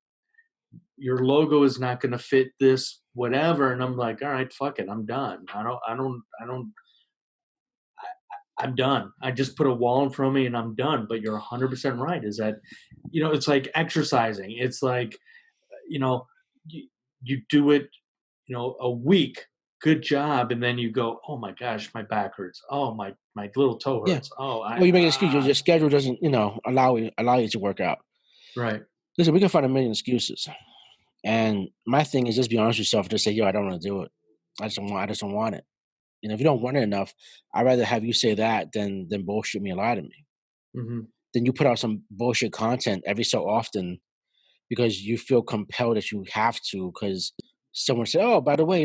your logo is not going to fit this, whatever. And I'm like, all right, fuck it. I'm done. I'm done. I just put a wall in front of me and I'm done. But you're 100% right. Is that, it's like exercising. It's like, you do it, a week, good job. And then you go, oh my gosh, my back hurts. Oh, my little toe hurts. Yeah. Oh, you make an excuse. Your schedule doesn't, allow you to work out. Right. Listen, we can find a million excuses. And my thing is just be honest with yourself and just say, yo, I don't want to do it. I just don't want it. If you don't want it enough, I'd rather have you say that than bullshit me and lie to me. Mm-hmm. Then you put out some bullshit content every so often because you feel compelled that you have to because someone said, oh, by the way,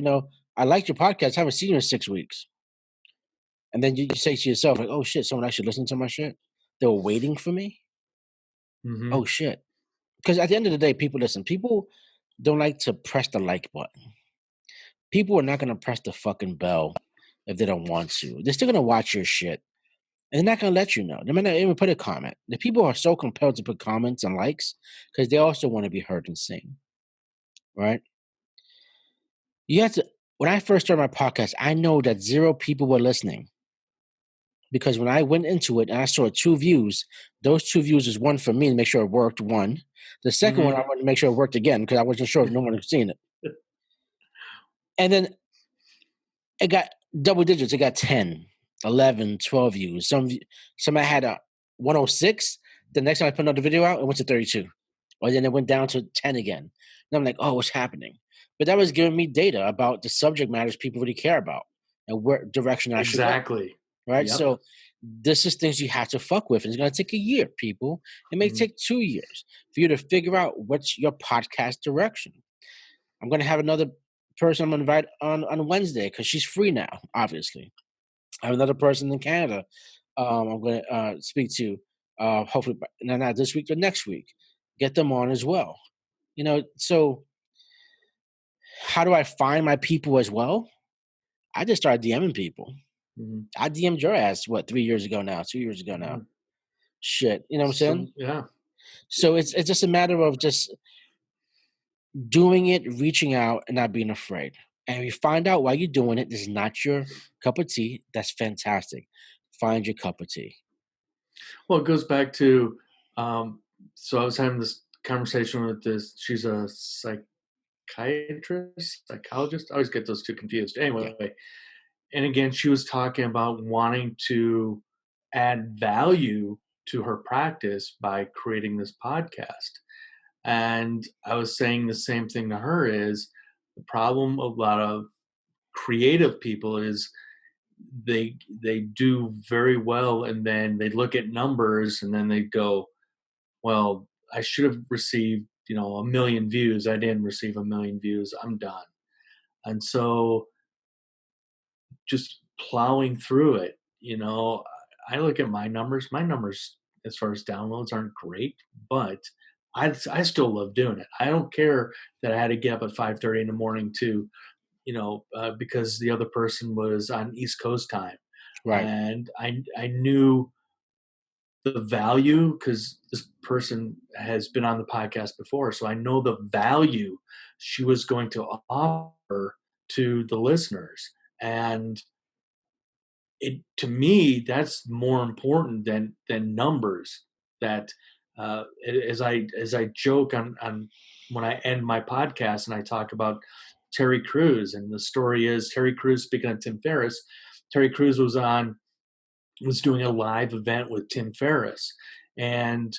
I liked your podcast. I haven't seen you in 6 weeks. And then you say to yourself, like, oh, shit, someone actually listened to my shit? They were waiting for me? Mm-hmm. Oh, shit. Because at the end of the day, people don't like to press the like button. People are not going to press the fucking bell if they don't want to. They're still going to watch your shit. And they're not going to let you know. They might not even put a comment. The people are so compelled to put comments and likes because they also want to be heard and seen. Right? You have to, when I first started my podcast, I know that 0 people were listening. Because when I went into it and I saw 2 views, those 2 views was one for me to make sure it worked, one. The second one, I wanted to make sure it worked again because I wasn't sure if no one had seen it. And then it got double digits. It got 10, 11, 12 views. Some I had a 106. The next time I put another video out, it went to 32. Or then it went down to 10 again. And I'm like, oh, what's happening? But that was giving me data about the subject matters people really care about and what direction I should go. Exactly. Right? Yep. So this is things you have to fuck with. And it's going to take a year, people. It may take 2 years for you to figure out what's your podcast direction. I'm going to have another person I'm going to invite on Wednesday because she's free now, obviously. I have another person in Canada I'm going to speak to, hopefully not this week, but next week. Get them on as well. So how do I find my people as well? I just started DMing people. Mm-hmm. I DM'd your ass, 2 years ago now? Mm-hmm. Shit. You know what I'm saying? Yeah. So it's just a matter of just doing it, reaching out, and not being afraid. And if you find out why you're doing it, this is not your cup of tea, that's fantastic. Find your cup of tea. Well, it goes back to, so I was having this conversation with this, she's a psychiatrist, psychologist. I always get those two confused. Anyway, yeah. And again, she was talking about wanting to add value to her practice by creating this podcast. And I was saying the same thing to her is the problem of a lot of creative people is they do very well, and then they look at numbers and then they go, well, I should have received 1 million views. I didn't receive 1 million views. I'm done. And so just plowing through it, I look at my numbers. My numbers as far as downloads aren't great, but I still love doing it. I don't care that I had to get up at 5:30 in the morning to because the other person was on East Coast time. Right. And I knew the value because this person has been on the podcast before. So I know the value she was going to offer to the listeners. And to me, that's more important than numbers. That as I joke on when I end my podcast and I talk about Terry Crews, and the story is Terry Crews, speaking of Tim Ferriss, Terry Crews was doing a live event with Tim Ferriss, and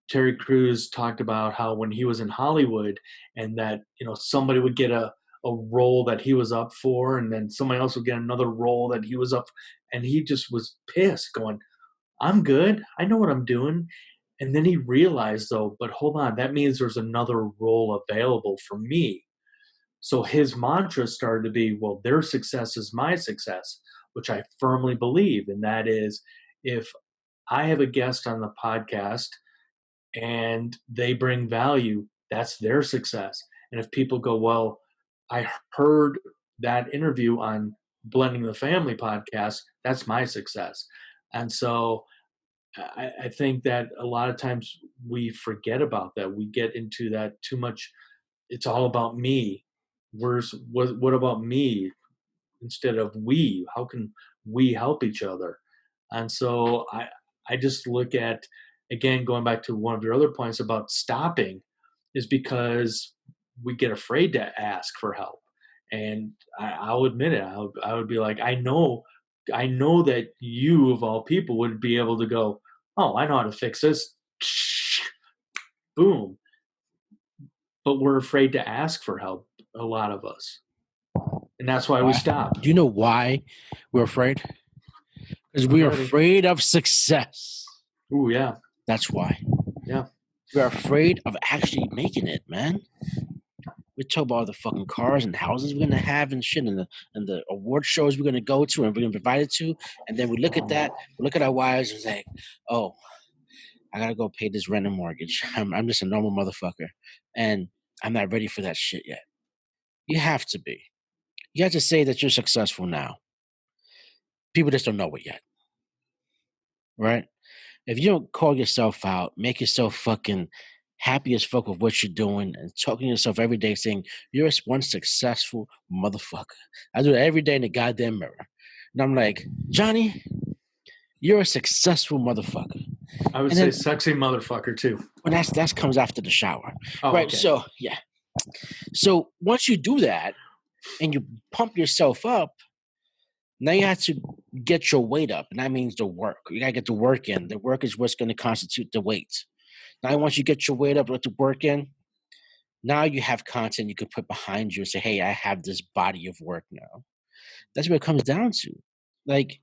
Terry Crews talked about how when he was in Hollywood and that somebody would get a role that he was up for, and then somebody else would get another role that he was up for, and he just was pissed going, I'm good, I know what I'm doing. And then he realized though, but hold on, that means there's another role available for me. So his mantra started to be, well, their success is my success, which I firmly believe. And that is, if I have a guest on the podcast and they bring value, that's their success. And if people go, well, I heard that interview on Blending the Family podcast, that's my success. And so I think that a lot of times we forget about that. We get into that too much. It's all about me. What about me instead of we? How can we help each other? And so I just look at, again, going back to one of your other points about stopping, is because we get afraid to ask for help. And I'll admit it. I would be like, I know that you of all people would be able to go, oh, I know how to fix this. Boom. But we're afraid to ask for help, a lot of us. And that's why we stop. Do you know why we're afraid? Because we're afraid of success. Ooh, yeah. That's why. Yeah. We're afraid of actually making it, man. We talk about all the fucking cars and houses we're gonna have and shit, and the award shows we're gonna go to and we're gonna be invited to, and then we look at that, we look at our wives and say, oh, I gotta go pay this rent and mortgage. I'm just a normal motherfucker, and I'm not ready for that shit yet. You have to be. You have to say that you're successful now. People just don't know it yet, right? If you don't call yourself out, make yourself fucking happy as fuck with what you're doing, and talking to yourself every day saying, you're one successful motherfucker. I do it every day in the goddamn mirror. And I'm like, Johhny, you're a successful motherfucker. I would say sexy motherfucker too. Well, that comes after the shower. Oh, right. Okay. So, yeah. So once you do that and you pump yourself up, now you have to get your weight up. And that means the work. You got to get the work in. The work is what's going to constitute the weight. Now, once you get your weight up, let the work in, now you have content you can put behind you and say, hey, I have this body of work now. That's what it comes down to. Like,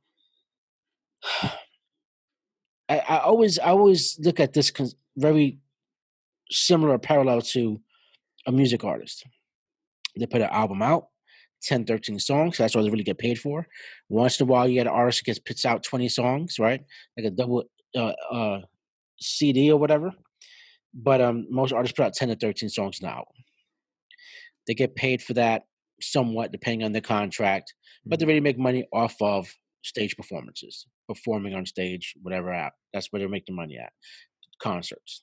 I always look at this very similar parallel to a music artist. They put an album out, 10, 13 songs. That's what they really get paid for. Once in a while, you get an artist who puts out 20 songs, right? Like a double CD or whatever. But most artists put out 10 to 13 songs in an album. They get paid for that somewhat, depending on their contract, but they really make money off of stage performances, performing on stage, whatever app. That's where they make the money at, concerts.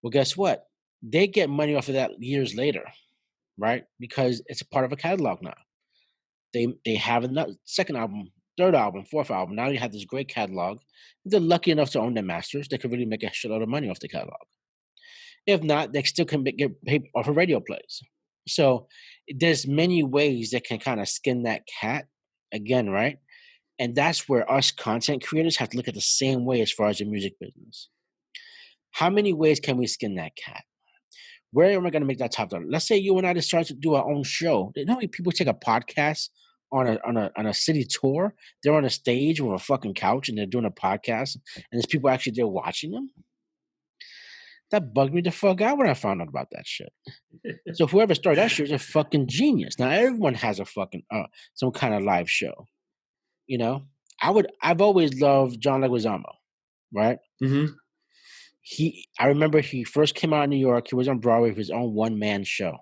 Well, guess what? They get money off of that years later, right? Because it's a part of a catalog now. They have a second album, third album, fourth album. Now you have this great catalog. If they're lucky enough to own their masters, they could really make a shitload of money off the catalog. If not, they still can get paid off of radio plays. So there's many ways that can kind of skin that cat again, right? And that's where us content creators have to look at the same way as far as the music business. How many ways can we skin that cat? Where am I going to make that top dollar? Let's say you and I decide to do our own show. You know how many people take a podcast on a city tour? They're on a stage with a fucking couch and they're doing a podcast, and there's people actually there watching them. That bugged me the fuck out when I found out about that shit. So whoever started that shit is a fucking genius. Now everyone has a fucking some kind of live show. You know, I've always loved John Leguizamo, right? Mm-hmm. I remember he first came out in New York. He was on Broadway with his own one-man show.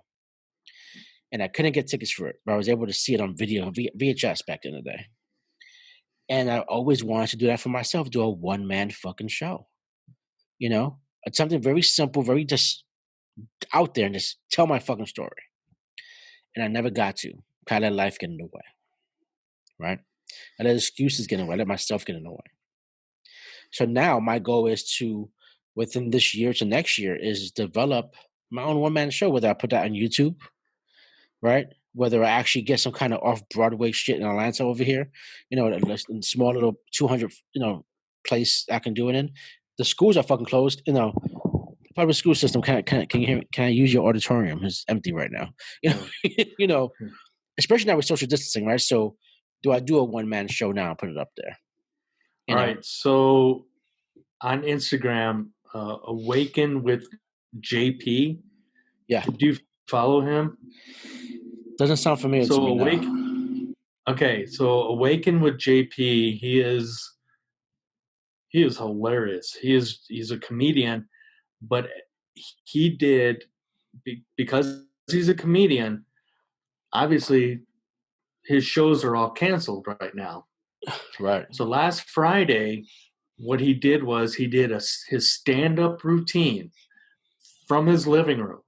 And I couldn't get tickets for it, but I was able to see it on video, VHS back in the day. And I always wanted to do that for myself, do a one-man fucking show. You know? It's something very simple, very just out there and just tell my fucking story. And I never got to. I let life get in the way. Right? I let excuses get in the way. I let myself get in the way. So now my goal is to, within this year to next year, is develop my own one-man show, whether I put that on YouTube, right? Whether I actually get some kind of off-Broadway shit in Atlanta over here, you know, a small little 200, place I can do it in. The schools are fucking closed, Public school system, can you hear me? Can I use your auditorium? It's empty right now. Especially now with social distancing, right? So do I do a one-man show now and put it up there? All right. So on Instagram, Awaken with JP. Yeah. Do you follow him? Doesn't sound familiar to me now. Okay, so Awaken with JP, he is hilarious. He's a comedian, but he did, because he's a comedian, obviously his shows are all canceled right now. Right. So last Friday, what he did was he did his stand-up routine from his living room,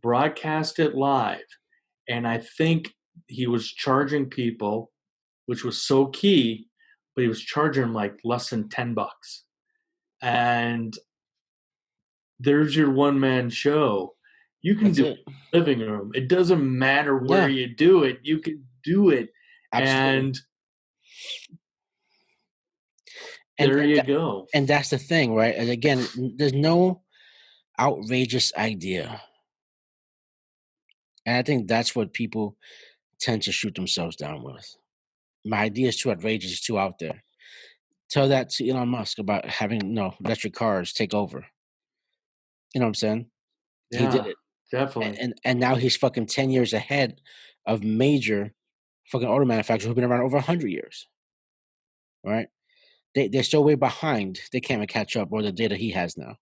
broadcast it live, and I think he was charging people, which was so key, but he was charging them like less than $10. And there's your one-man show. You can do it in the living room. It doesn't matter where you do it. You can do it. Absolutely. And there you go. And that's the thing, right? And again, there's no outrageous idea. And I think that's what people tend to shoot themselves down with. My idea is too outrageous, too out there. Tell that to Elon Musk about having electric cars take over. You know what I'm saying? Yeah, he did it. Definitely. And now he's fucking 10 years ahead of major fucking auto manufacturers who've been around over 100 years. Right? They're still way behind. They can't even catch up or the data he has now.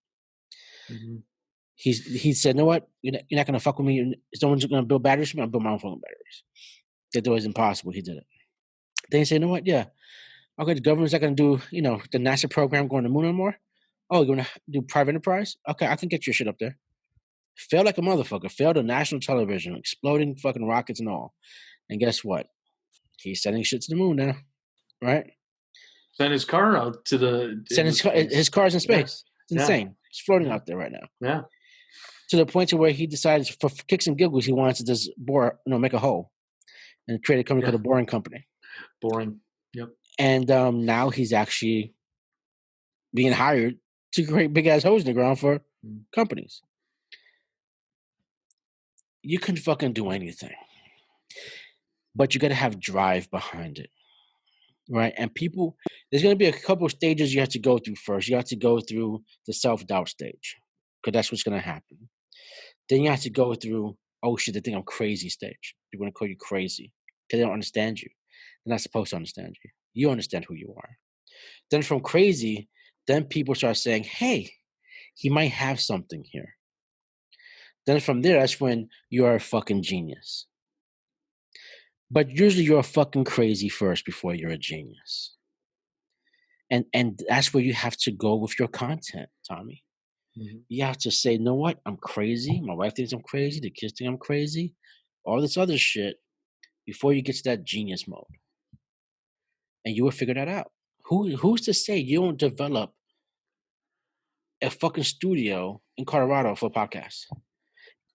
Mm-hmm. He said, you know what? You're not going to fuck with me. No one's going to build batteries for me. I'll build my own fucking batteries. They thought it was impossible. He did it. Then he said, you know what? Yeah. Okay, the government's not going to do, the NASA program going to the moon anymore. Oh, you're going to do private enterprise? Okay, I can get your shit up there. Failed like a motherfucker. Failed on national television. Exploding fucking rockets and all. And guess what? He's sending shit to the moon now. Right? Send his car out to the... His car's in space. Yeah. It's insane. Yeah. It's floating out there right now. Yeah. To the point to where he decided, for kicks and giggles, he wanted to just make a hole and create a company called the Boring Company. Boring. Yep. And now he's actually being hired to create big ass holes in the ground for companies. You can fucking do anything, but you got to have drive behind it, right? And people, there's going to be a couple of stages you have to go through first. You have to go through the self-doubt stage, because that's what's going to happen. Then you have to go through, oh shit, they think I'm crazy stage. They're going to call you crazy because they don't understand you. They're not supposed to understand you. You understand who you are. Then from crazy, then people start saying, hey, he might have something here. Then from there, that's when you are a fucking genius. But usually you're a fucking crazy first before you're a genius. And that's where you have to go with your content, Tommy. Mm-hmm. You have to say, you know what? I'm crazy. My wife thinks I'm crazy. The kids think I'm crazy. All this other shit before you get to that genius mode. And you will figure that out. Who's to say you don't develop a fucking studio in Colorado for podcasts?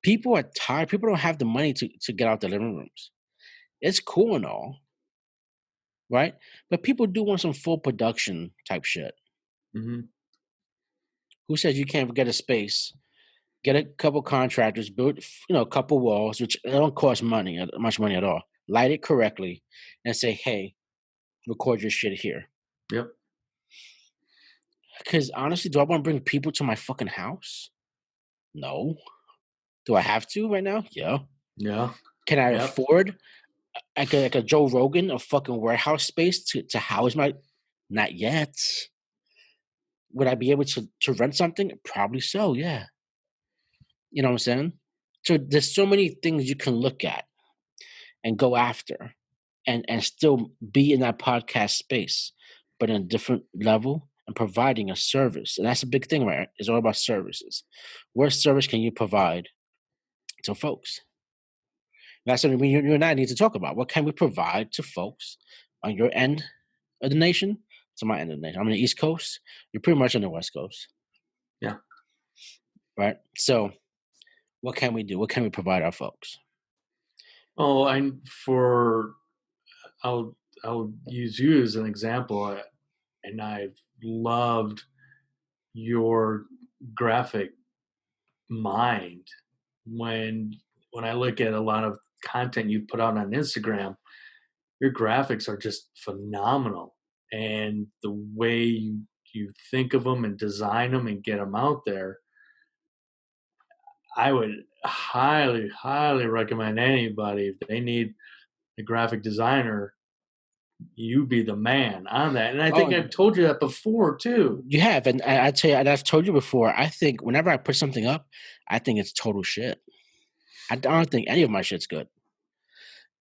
People are tired. People don't have the money to get out the living rooms. It's cool and all, right? But people do want some full production type shit. Mm-hmm. Who says you can't get a space, get a couple contractors, build a couple walls, which don't cost much money at all. Light it correctly, and say, hey, record your shit here. Yep. Because honestly, do I want to bring people to my fucking house? No. Do I have to right now? Yeah. Yeah. Can I afford like a Joe Rogan, a fucking warehouse space to house my? Not yet. Would I be able to rent something? Probably so, yeah. You know what I'm saying? So there's so many things you can look at and go after and still be in that podcast space, but in a different level and providing a service. And that's a big thing, right? It's all about services. What service can you provide to folks? That's something you and I need to talk about. What can we provide to folks on your end of the nation? To my end of the nation. I'm on the East Coast. You're pretty much on the West Coast. Yeah. Right? So what can we do? What can we provide our folks? Oh, I'll use you as an example, and I've loved your graphic mind. When I look at a lot of content you put out on Instagram, your graphics are just phenomenal, and the way you think of them and design them and get them out there, I would highly, highly recommend anybody if they need a graphic designer, you be the man on that. And I think I've told you that before too. You have, and I'd tell you, and I've told you before, I think whenever I put something up, I think it's total shit. I don't think any of my shit's good.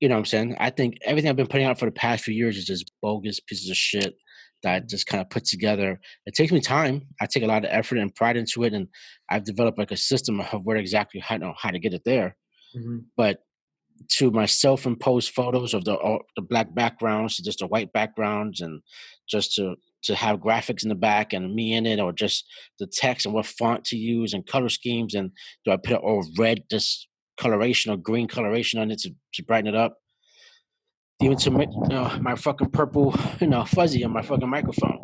You know what I'm saying? I think everything I've been putting out for the past few years is just bogus pieces of shit that I just kind of put together. It takes me time. I take a lot of effort and pride into it, and I've developed like a system of where exactly how to get it there. Mm-hmm. But to my self-imposed photos of the black backgrounds to just the white backgrounds, and just to have graphics in the back and me in it, or just the text and what font to use and color schemes, and do I put it all red discoloration or green coloration on it to brighten it up, even to make my fucking purple fuzzy on my fucking microphone.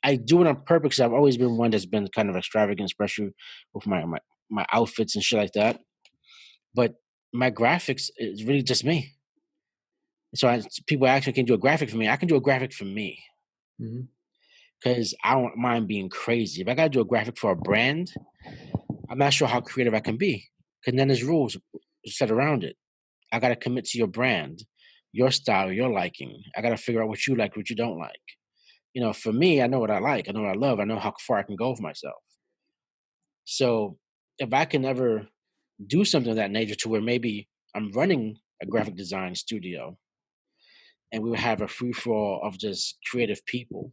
I do it on purpose because I've always been one that's been kind of extravagant, especially with my outfits and shit like that. But my graphics is really just me. So people actually can do a graphic for me. I can do a graphic for me. Because I don't mind being crazy. If I got to do a graphic for a brand, I'm not sure how creative I can be. Because then there's rules set around it. I got to commit to your brand, your style, your liking. I got to figure out what you like, what you don't like. For me, I know what I like. I know what I love. I know how far I can go with myself. So if I can ever do something of that nature to where maybe I'm running a graphic design studio and we would have a free-for-all of just creative people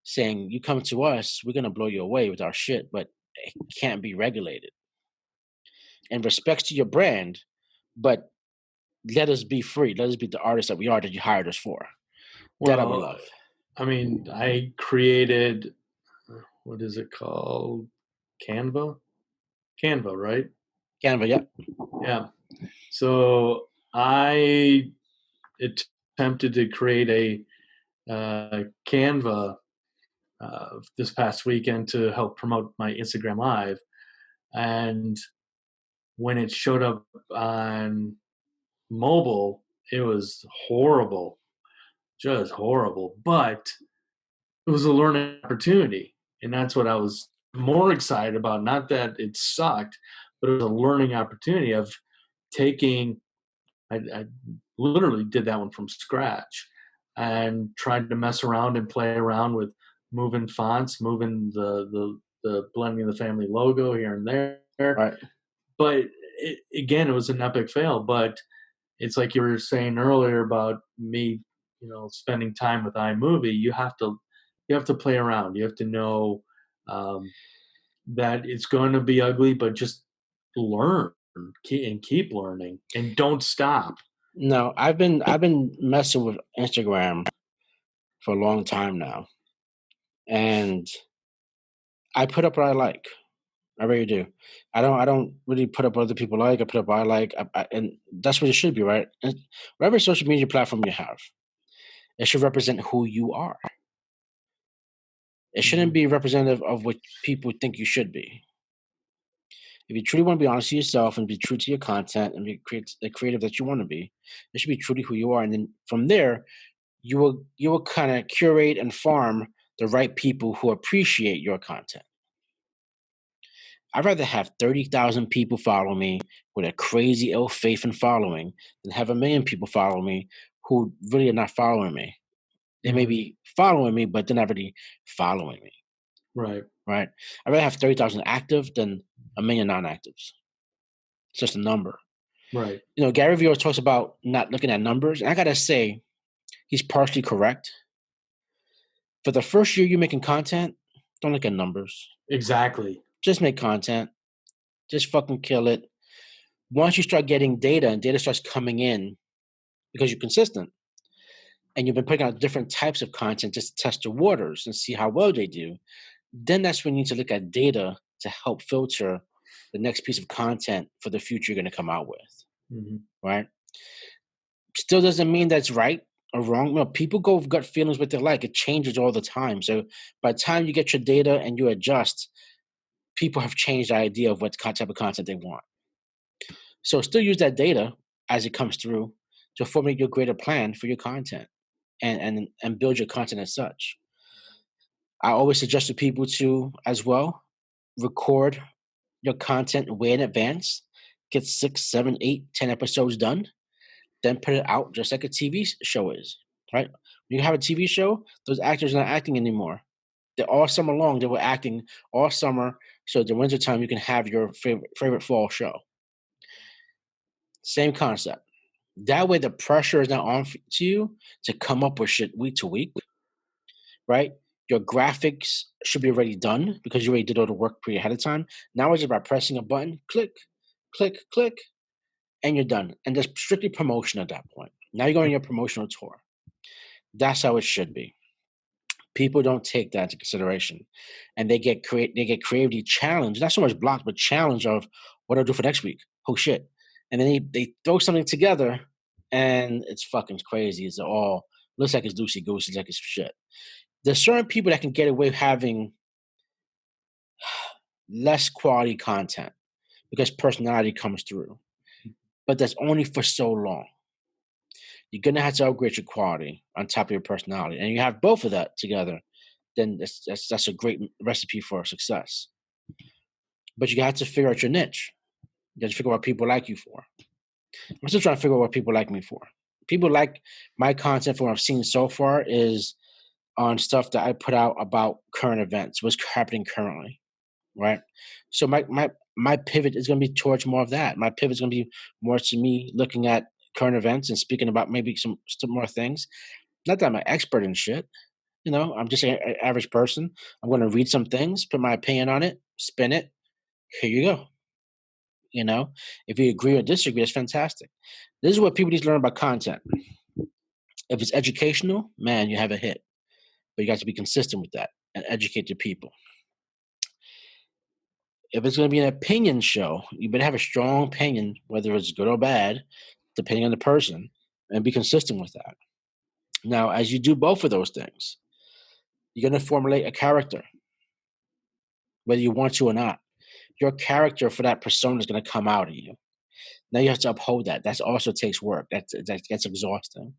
saying, you come to us, we're going to blow you away with our shit, but it can't be regulated. And respects to your brand, but let us be free. Let us be the artists that we are, that you hired us for. That I would love. I mean, I created, what is it called? Canva, right? Canva, yeah. Yeah. So I attempted to create a Canva this past weekend to help promote my Instagram Live. And when it showed up on mobile, it was horrible, just horrible. But it was a learning opportunity. And that's what I was more excited about. Not that it sucked, but it was a learning opportunity of taking, I literally did that one from scratch and tried to mess around and play around with moving fonts, moving the the blending of the family logo here and there. Right. But again, it was an epic fail. But it's like you were saying earlier about me, spending time with iMovie. You have to play around. You have to know that it's going to be ugly, but just learn and keep learning and don't stop. No, I've been messing with Instagram for a long time now, and I put up what I like. I really do. I don't really put up what other people like. I put up what I like, and that's what it should be, right? And whatever social media platform you have, it should represent who you are. It shouldn't be representative of what people think you should be. If you truly want to be honest to yourself and be true to your content and be the creative that you want to be, it should be truly who you are. And then from there, you will kind of curate and farm the right people who appreciate your content. I'd rather have 30,000 people follow me with a crazy ill faith and following than have 1 million people follow me who really are not following me. They may be following me, but they're not really following me. Right. Right. I'd rather have 30,000 active than 1 million non-actives. It's just a number. Right. Gary Vee always talks about not looking at numbers. And I got to say, he's partially correct. For the first year you're making content, don't look at numbers. Exactly. Just make content. Just fucking kill it. Once you start getting data and data starts coming in because you're consistent and you've been putting out different types of content just to test the waters and see how well they do, then that's when you need to look at data to help filter the next piece of content for the future you're going to come out with. Right? Still doesn't mean that's right or wrong. People go with gut feelings what they like. It changes all the time. So by the time you get your data and you adjust, people have changed the idea of what type of content they want. So still use that data as it comes through to formulate your greater plan for your content and build your content as such. I always suggest to people to, as well, record your content way in advance, get 6, 7, 8, 10 episodes done, then put it out just like a TV show is, right? When you have a TV show, those actors are not acting anymore. They're all summer long. They were acting all summer. So the wintertime, you can have your favorite fall show. Same concept. That way, the pressure is not on to you to come up with shit week to week, right? Your graphics should be already done because you already did all the work pre ahead of time. Now it's just about pressing a button, click, click, click, and you're done. And there's strictly promotion at that point. Now you're going on your promotional tour. That's how it should be. People don't take that into consideration, and they get creatively challenged. Not so much blocked, but challenged of what I'll do for next week. Oh shit! And then they throw something together, and it's fucking crazy. It's all looks like it's loosey goosey, like it's shit. There's certain people that can get away with having less quality content because personality comes through, but that's only for so long. You're gonna have to upgrade your quality on top of your personality, and you have both of that together. Then that's a great recipe for success. But you have to figure out your niche. You got to figure out what people like you for. I'm still trying to figure out what people like me for. People like my content from what I've seen so far is on stuff that I put out about current events, what's happening currently, right? So my pivot is going to be towards more of that. My pivot is going to be more to me looking at current events and speaking about maybe some more things. Not that I'm an expert in shit. I'm just an average person. I'm going to read some things, put my opinion on it, spin it. Here you go. If you agree or disagree, that's fantastic. This is what people need to learn about content. If it's educational, man, you have a hit. But you got to be consistent with that and educate your people. If it's going to be an opinion show, you better have a strong opinion, whether it's good or bad, depending on the person, and be consistent with that. Now, as you do both of those things, you're going to formulate a character, whether you want to or not. Your character for that persona is going to come out of you. Now you have to uphold that. That also takes work. That gets exhausting.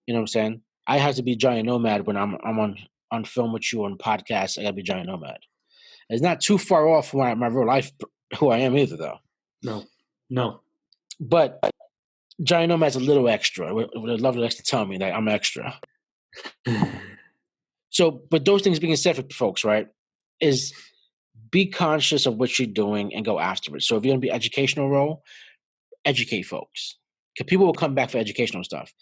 You know what I'm saying? I have to be Johhny Nomad when I'm on film with you on podcasts. I got to be Johhny Nomad. It's not too far off from my real life, who I am either, though. No. But Johhny Nomad's a little extra. Would love to tell me that I'm extra. So, but those things being said for folks, right, is be conscious of what you're doing and go after it. So if you're going to be educational role, educate folks. Because people will come back for educational stuff.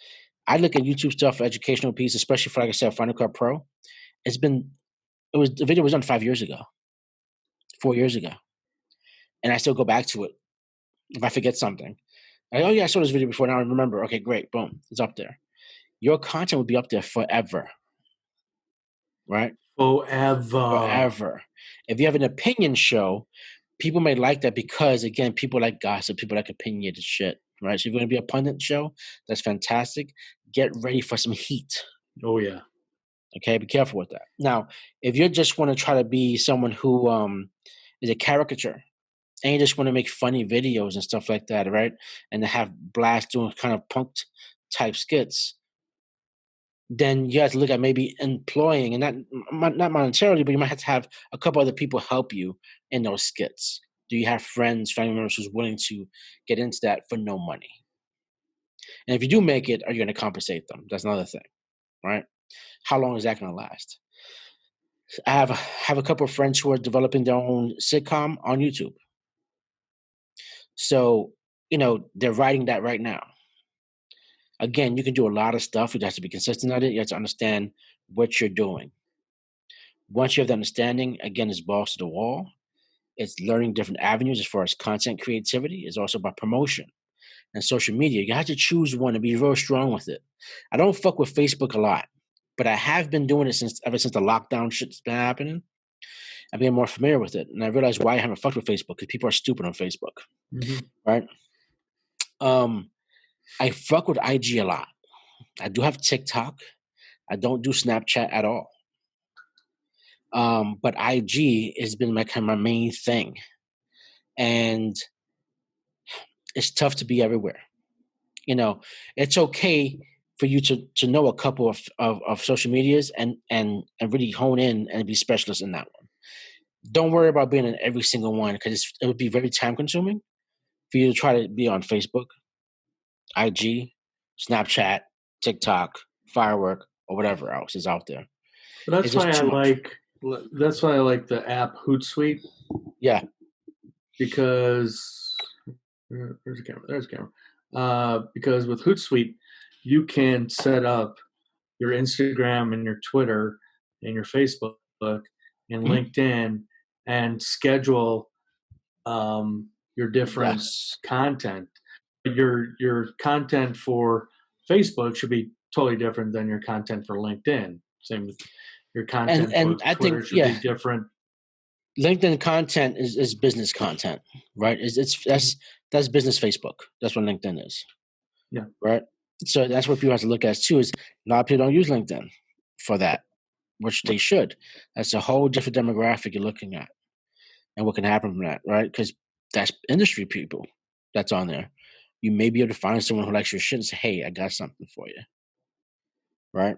I look at YouTube stuff for educational piece, especially for, like I said, Final Cut Pro. The video was done 5 years ago, 4 years ago. And I still go back to it if I forget something. Oh yeah, I saw this video before. Now I remember. Okay, great. Boom. It's up there. Your content will be up there forever. Right? Forever. If you have an opinion show, people may like that because, again, people like gossip. People like opinionated shit. Right? So if you're going to be a pundit show, that's fantastic. Get ready for some heat. Oh, yeah. Okay? Be careful with that. Now, if you just want to try to be someone who is a caricature, and you just want to make funny videos and stuff like that, right? And to have Blast doing kind of punked type skits, then you have to look at maybe employing, and not monetarily, but you might have to have a couple other people help you in those skits. Do you have friends, family members who's willing to get into that for no money? And if you do make it, are you going to compensate them? That's another thing, right? How long is that going to last? I have a couple of friends who are developing their own sitcom on YouTube. So, they're writing that right now. Again, you can do a lot of stuff. You have to be consistent at it. You have to understand what you're doing. Once you have the understanding, again, it's balls to the wall. It's learning different avenues as far as content creativity. It's also about promotion and social media. You have to choose one and be real strong with it. I don't fuck with Facebook a lot, but I have been doing it ever since the lockdown shit's been happening. I'm being more familiar with it. And I realized why I haven't fucked with Facebook, because people are stupid on Facebook. Mm-hmm. Right? I fuck with IG a lot. I do have TikTok. I don't do Snapchat at all. But IG has been my main thing. And it's tough to be everywhere. It's okay for you to know a couple of social medias and really hone in and be specialist in that one. Don't worry about being in every single one, because it would be very time consuming for you to try to be on Facebook, IG, Snapchat, TikTok, Firework, or whatever else is out there. But that's why I like the app Hootsuite. Yeah. Because there's a camera. There's a camera. Because with Hootsuite, you can set up your Instagram and your Twitter and your Facebook and LinkedIn and schedule your different content. Your content for Facebook should be totally different than your content for LinkedIn. Same with your content and for Twitter should be different. LinkedIn content is business content, right? That's business Facebook. That's what LinkedIn is. Yeah. Right. So that's what people have to look at too. Is a lot of people don't use LinkedIn for that, which they should. That's a whole different demographic you're looking at, and what can happen from that, right? Because that's industry people that's on there. You may be able to find someone who likes your shit and say, "Hey, I got something for you." Right.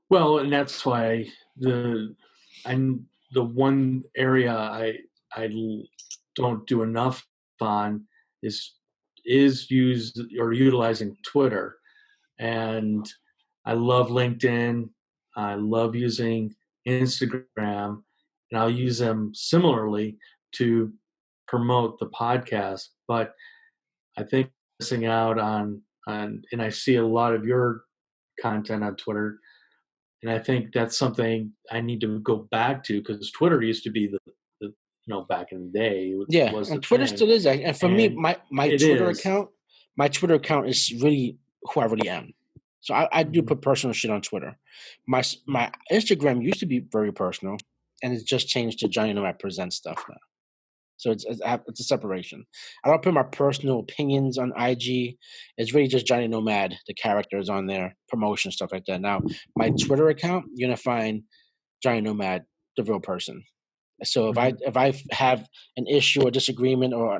Well, and that's why the one area I don't do enough on is utilizing Twitter, and I love LinkedIn. I love using Instagram, and I'll use them similarly to promote the podcast. But I think missing out on, and I see a lot of your content on Twitter. And I think that's something I need to go back to, because Twitter used to be the back in the day. And Twitter still is. And for me, my Twitter account is really who I really am. So I do put personal shit on Twitter. My Instagram used to be very personal, and it's just changed to Johhny Nomad Presents stuff now. So it's a separation. I don't put my personal opinions on IG. It's really just Johhny Nomad, the characters on there, promotion, stuff like that. Now, my Twitter account, you're going to find Johhny Nomad, the real person. So if I have an issue or disagreement or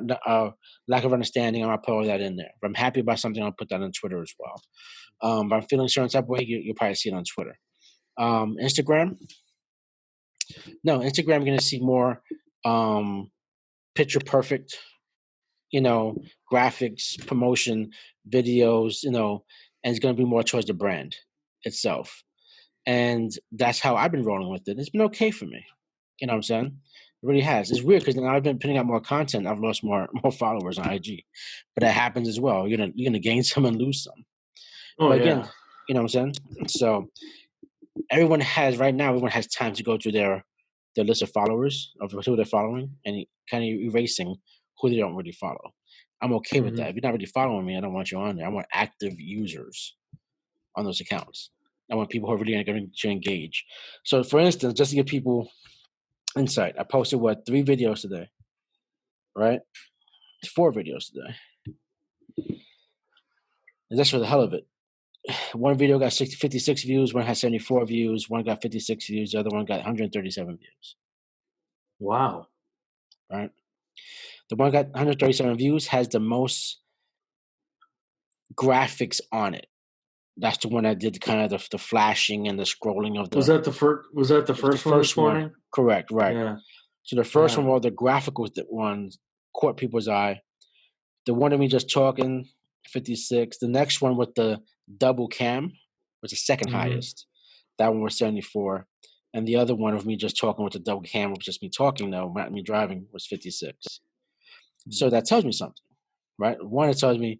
lack of understanding, I'll put that in there. If I'm happy about something, I'll put that on Twitter as well. If I'm feeling a certain type of way, you'll probably see it on Twitter. Instagram? No, Instagram, you're going to see more picture perfect, graphics, promotion, videos, and it's going to be more towards the brand itself. And that's how I've been rolling with it. It's been okay for me. You know what I'm saying? It really has. It's weird because now I've been putting out more content. I've lost more followers on IG, but that happens as well. You're gonna gain some and lose some. Oh, but again, yeah. you know what I'm saying? So everyone has time to go through their list of followers of who they're following and kind of erasing who they don't really follow. I'm okay with that. If you're not really following me, I don't want you on there. I want active users on those accounts. I want people who are really going to engage. So, for instance, just to give people insight, I posted 3 videos today, right? 4 videos today. And that's for the hell of it. One video got 56 views, one had 74 views, one got 56 views, the other one got 137 views. Wow. Right? The one got 137 views has the most graphics on it. That's the one that did kind of the flashing and the scrolling of the. Was that the first? Was that the first one this morning? One. Correct. Right. Yeah. So the first one, the graphical ones caught people's eye. The one of me just talking, 56. The next one with the double cam was the second highest. That one was 74. And the other one of me just talking with the double cam, was just me talking though, not me driving, was 56. So that tells me something, right? One, it tells me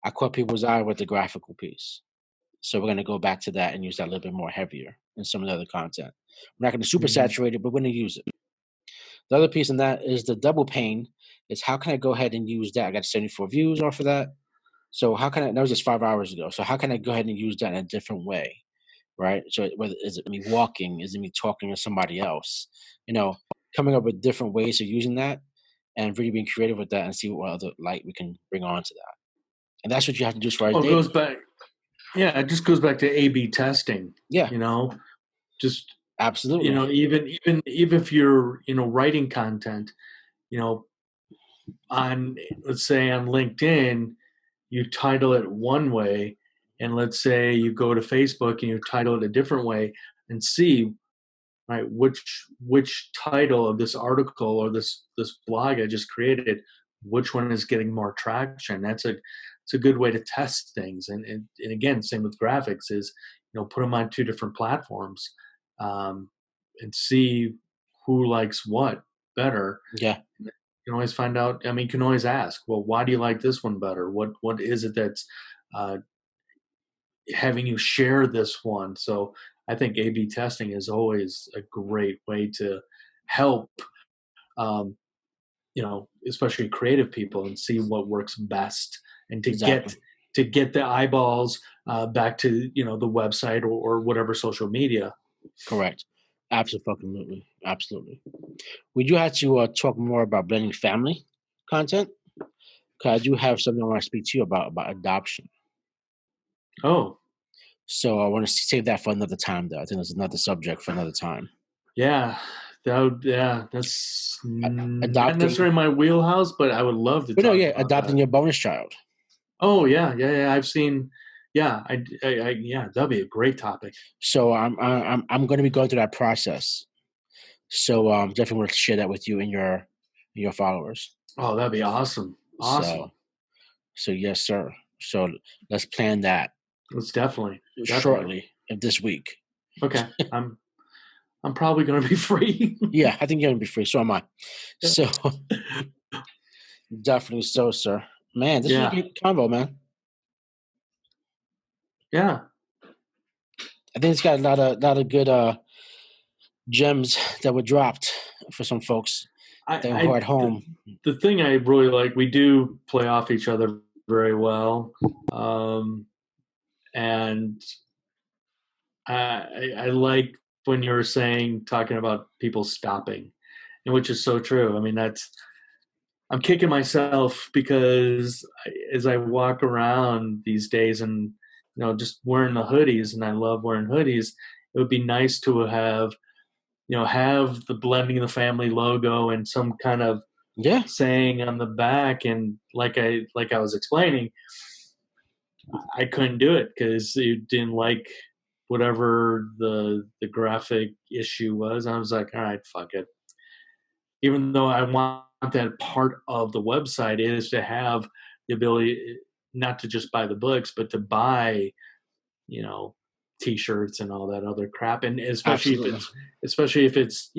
I caught people's eye with the graphical piece. So we're going to go back to that and use that a little bit more heavier in some of the other content. We're not going to super saturate it, but we're going to use it. The other piece in that is the double pane. Is how can I go ahead and use that? I got 74 views off of that. So how can I? That was just 5 hours ago. So how can I go ahead and use that in a different way, right? So whether is it me walking, is it me talking to somebody else? Coming up with different ways of using that, and really being creative with that, and see what other light we can bring onto that. And that's what you have to do as far as it goes back. Yeah, it just goes back to A/B testing. Yeah, just absolutely. Even if you're writing content, on, let's say on LinkedIn, you title it one way, and let's say you go to Facebook and you title it a different way, and see, right, which title of this article or this blog I just created, which one is getting more traction. It's a good way to test things. And again, same with graphics is, put them on 2 different platforms, and see who likes what better. Yeah. You can always find out. I mean, you can always ask, well, why do you like this one better? What is it that's having you share this one? So I think A/B testing is always a great way to help, especially creative people, and see what works best, and to get the eyeballs back to the website or whatever social media. Correct. Absolutely. We do have to talk more about blending family content, because I do have something I want to speak to you about adoption. Oh. So I want to save that for another time, though. I think there's another subject for another time. Yeah. That's not necessarily my wheelhouse, but I would love to talk about adopting your bonus child. Oh, yeah. I've seen. Yeah, that'd be a great topic. So I'm going to be going through that process. So definitely want to share that with you and your followers. Oh, that'd be awesome. Awesome. So yes, sir. So let's plan that. Let's definitely shortly this week. Okay. I'm probably going to be free. Yeah, I think you're going to be free. So am I. So definitely so, sir. Man, this is a good convo, man. Yeah. I think it's got a lot of good gems that were dropped for some folks that were at home. The thing I really like, we do play off each other very well. And I like when you were talking about people stopping, and which is so true. I mean, I'm kicking myself because as I walk around these days and, just wearing the hoodies, and I love wearing hoodies, it would be nice to have the blending the family logo and some kind of saying on the back. And like I was explaining, I couldn't do it because you didn't like whatever the graphic issue was. I was like, all right, fuck it. Even though I want that part of the website is to have the ability not to just buy the books, but to buy, T-shirts and all that other crap. And especially if it's,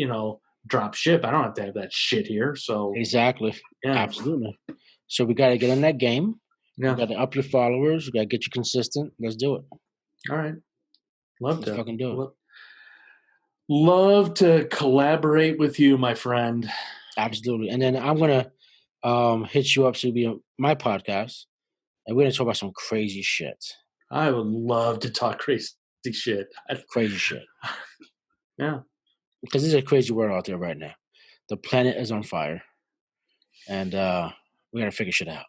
drop ship. I don't have to have that shit here. So exactly, yeah, absolutely. So we got to get in that game. yeah. You got to up your followers. You got to get you consistent. Let's do it. All right, love Let's to fucking do it. Love to collaborate with you, my friend. Absolutely. And then I'm gonna hit you up to be on my podcast, and we're gonna talk about some crazy shit. I would love to talk crazy shit. Crazy shit. Yeah. Because there's a crazy world out there right now. The planet is on fire, and we gotta figure shit out.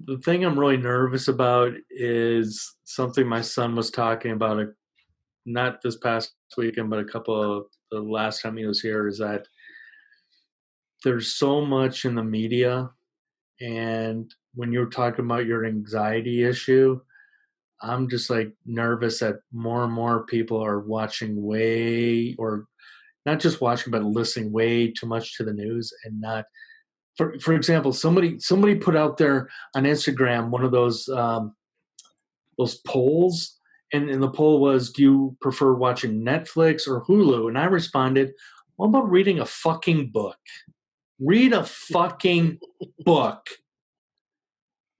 The thing I'm really nervous about is something my son was talking about, not this past weekend, but a couple of the last time he was here, is that there's so much in the media. And when you're talking about your anxiety issue, I'm just like nervous that more and more people are watching or not just watching, but listening way too much to the news and not. For example, somebody put out there on Instagram one of those polls, and the poll was, do you prefer watching Netflix or Hulu? And I responded, what about reading a fucking book? Read a fucking book.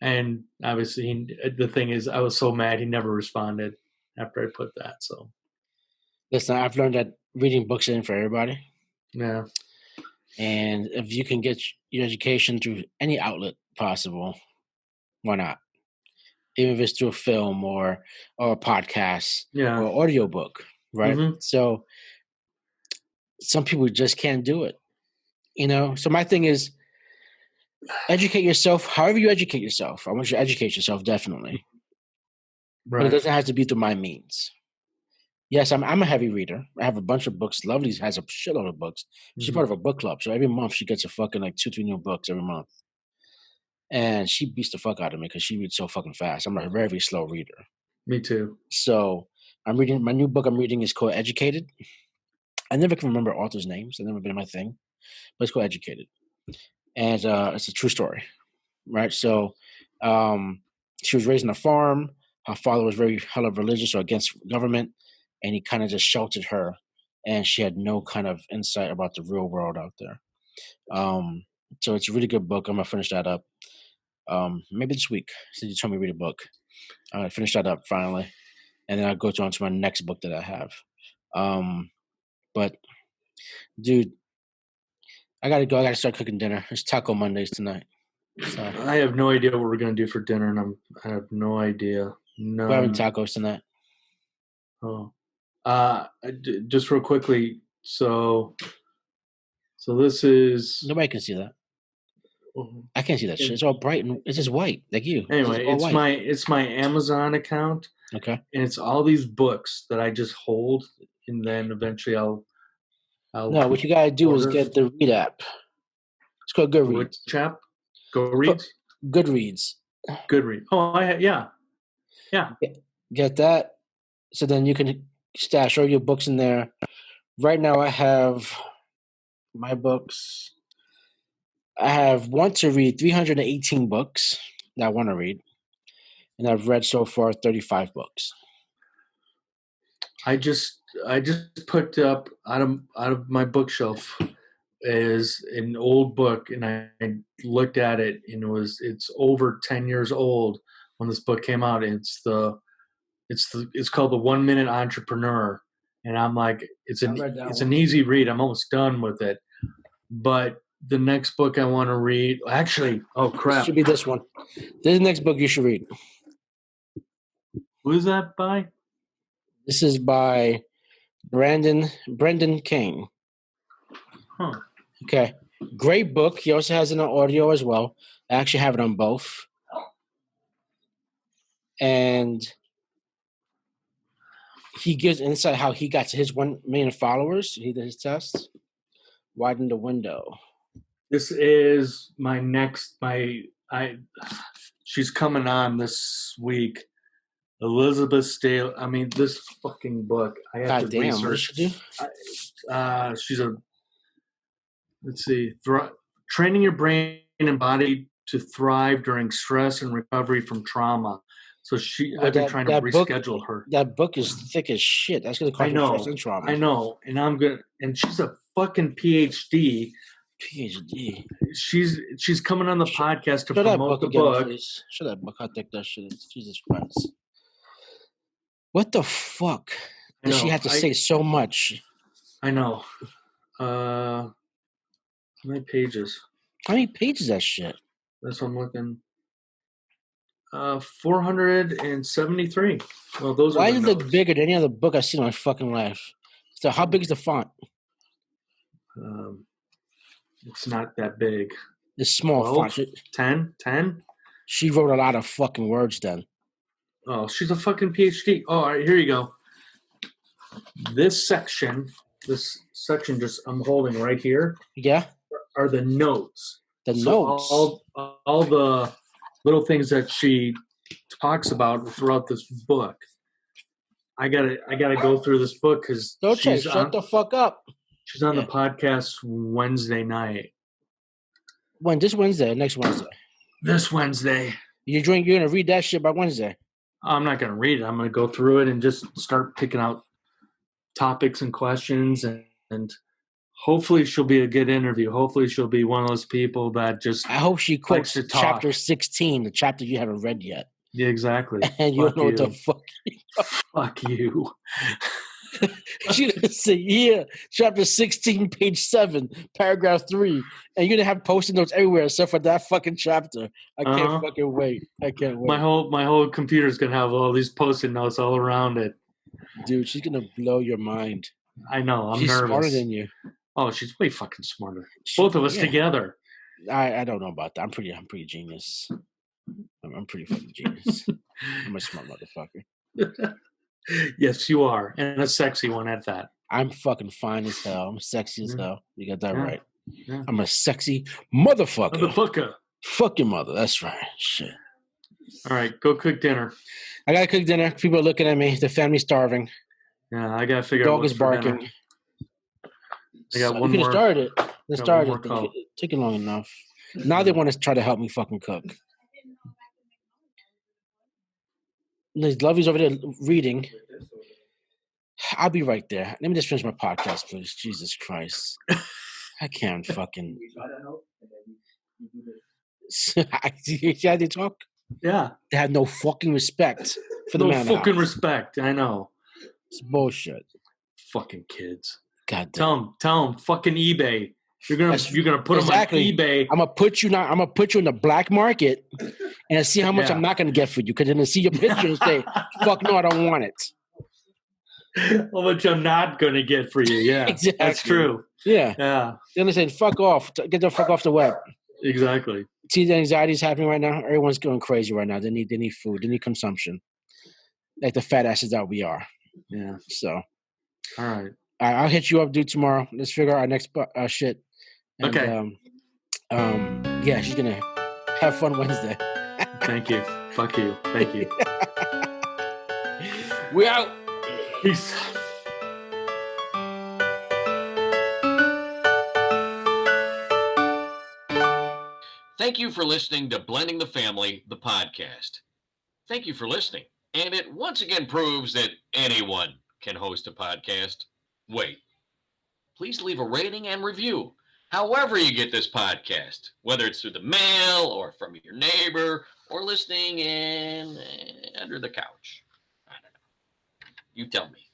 And obviously, the thing is, I was so mad he never responded after I put that. So, listen, I've learned that reading books isn't for everybody. Yeah. And if you can get your education through any outlet possible, why not? Even if it's through a film or a podcast or audiobook, right? Mm-hmm. So some people just can't do it, So my thing is, educate yourself however you educate yourself. I want you to educate yourself, definitely. Right. But it doesn't have to be through my means. Yes, I'm a heavy reader. I have a bunch of books. Lovely has a shitload of books. She's part of a book club. So every month she gets a fucking 2-3 new books every month. And she beats the fuck out of me because she reads so fucking fast. I'm a very slow reader. Me too. So I'm reading, my new book I'm reading is called Educated. I never can remember authors' names. They've never been my thing. But it's called Educated. And it's a true story, right? So she was raised on a farm. Her father was very hella religious or against government. And he kind of just sheltered her. And she had no kind of insight about the real world out there. So it's a really good book. I'm going to finish that up. Maybe this week, since you told me to read a book. I'm going to finish that up finally. And then I'll go on to my next book that I have. But, dude, I got to go. I got to start cooking dinner. It's Taco Mondays tonight. So I have no idea what we're going to do for dinner, and I have no idea. No. We're having tacos tonight. Oh. Just real quickly, so this is... Nobody can see that. I can't see that shit. It's all bright and it's just white, like you. Anyway, it's my Amazon account. Okay. And it's all these books that I just hold, and then eventually I'll no, what you gotta do is get the Read app. It's called Goodreads. Which app? Goodreads? Goodreads. Goodreads. Oh, yeah. Get that. So then you can stash all your books in there. Right now I have my books. I have want to read 318 books that I want to read. And I've read so far 35 books. I just picked up out of my bookshelf is an old book, and I looked at it, and it's over 10 years old when this book came out. It's called The 1 Minute Entrepreneur, and I'm like, it's an easy read. I'm almost done with it, but the next book I want to read, actually, oh crap, it should be this one. This is the next book you should read. Who is that by? This is by Brendan Kane. Huh. Okay. Great book. He also has it on audio as well. I actually have it on both. And he gives insight how he got to his 1 million followers. He did his test. Widen the window. This is my next. She's coming on this week. Elizabeth Staley. I mean, this fucking book. I have to research. She's a. Let's see. Training your brain and body to thrive during stress and recovery from trauma. So I've been trying to reschedule her. That book is thick as shit. That's going to cause first intro. I know. And she's a fucking PhD. She's coming on the podcast to promote the book. Please. Show that book. How thick that shit is. Jesus Christ. What the fuck? Does she have to say so much? I know. How many pages? How many pages is that shit? That's what I'm looking. 473. Well, those. Why are does it look bigger than any other book I've seen in my fucking life? So how big is the font? It's not that big. It's small 12, font. 10? She wrote a lot of fucking words then. Oh, she's a fucking PhD. Oh, all right, here you go. This section just I'm holding right here. Yeah. Are the notes. The notes. All the little things that she talks about throughout this book. I gotta go through this book because shut the fuck up. She's on the podcast Wednesday night. When? This Wednesday or next Wednesday? This Wednesday. You're gonna read that shit by Wednesday? I'm not gonna read it. I'm gonna go through it and just start picking out topics and questions and hopefully she'll be a good interview. Hopefully she'll be one of those people that just I hope she quotes chapter 16, the chapter you haven't read yet. Yeah, exactly. And you don't know what the fuck. Fuck you. She's gonna say, chapter 16, page 7, paragraph 3. And you're gonna have post-it notes everywhere except for that fucking chapter. I can't fucking wait. I can't wait. My whole computer's gonna have all these post-it notes all around it. Dude, she's gonna blow your mind. I know. I'm she's nervous. Smarter than you. Oh, she's way fucking smarter. Both of us together. I don't know about that. I'm pretty genius. I'm pretty fucking genius. I'm a smart motherfucker. Yes, you are. And a sexy one at that. I'm fucking fine as hell. I'm sexy as hell. You got that right. Yeah. I'm a sexy motherfucker. Fuck your mother. That's right. Shit. All right, go cook dinner. I gotta cook dinner. People are looking at me. The family's starving. Yeah, I gotta figure out dog is barking. Dinner. I got one more. You could have started it. Let's start it. It's taking long enough. Now they want to try to help me fucking cook. Lovey's over there reading. I'll be right there. Let me just finish my podcast, please. Jesus Christ. I can't fucking. See how they talk? Yeah. They have no fucking respect for the man. No fucking respect. I know. It's bullshit. Fucking kids. God damn. Tell them. Fucking eBay. You're gonna put them on eBay. I'm gonna put you in the black market and see how much I'm not gonna get for you. Because then I see your picture and say, "Fuck no, I don't want it." How much I'm not gonna get for you? Yeah, exactly. That's true. Yeah. Then they say, "Fuck off, get the fuck off the web." Exactly. See, the anxiety is happening right now. Everyone's going crazy right now. They need food. They need consumption, like the fat asses that we are. Yeah. So. All right. I'll hit you up, dude, tomorrow. Let's figure out our next shit. And, okay. Yeah, she's gonna have fun Wednesday. Thank you. Fuck you. Thank you. We out. Peace. Thank you for listening to Blending the Family, the podcast. Thank you for listening. And it once again proves that anyone can host a podcast. Wait. Please leave a rating and review. However you get this podcast, whether it's through the mail or from your neighbor or listening in under the couch. I don't know. You tell me.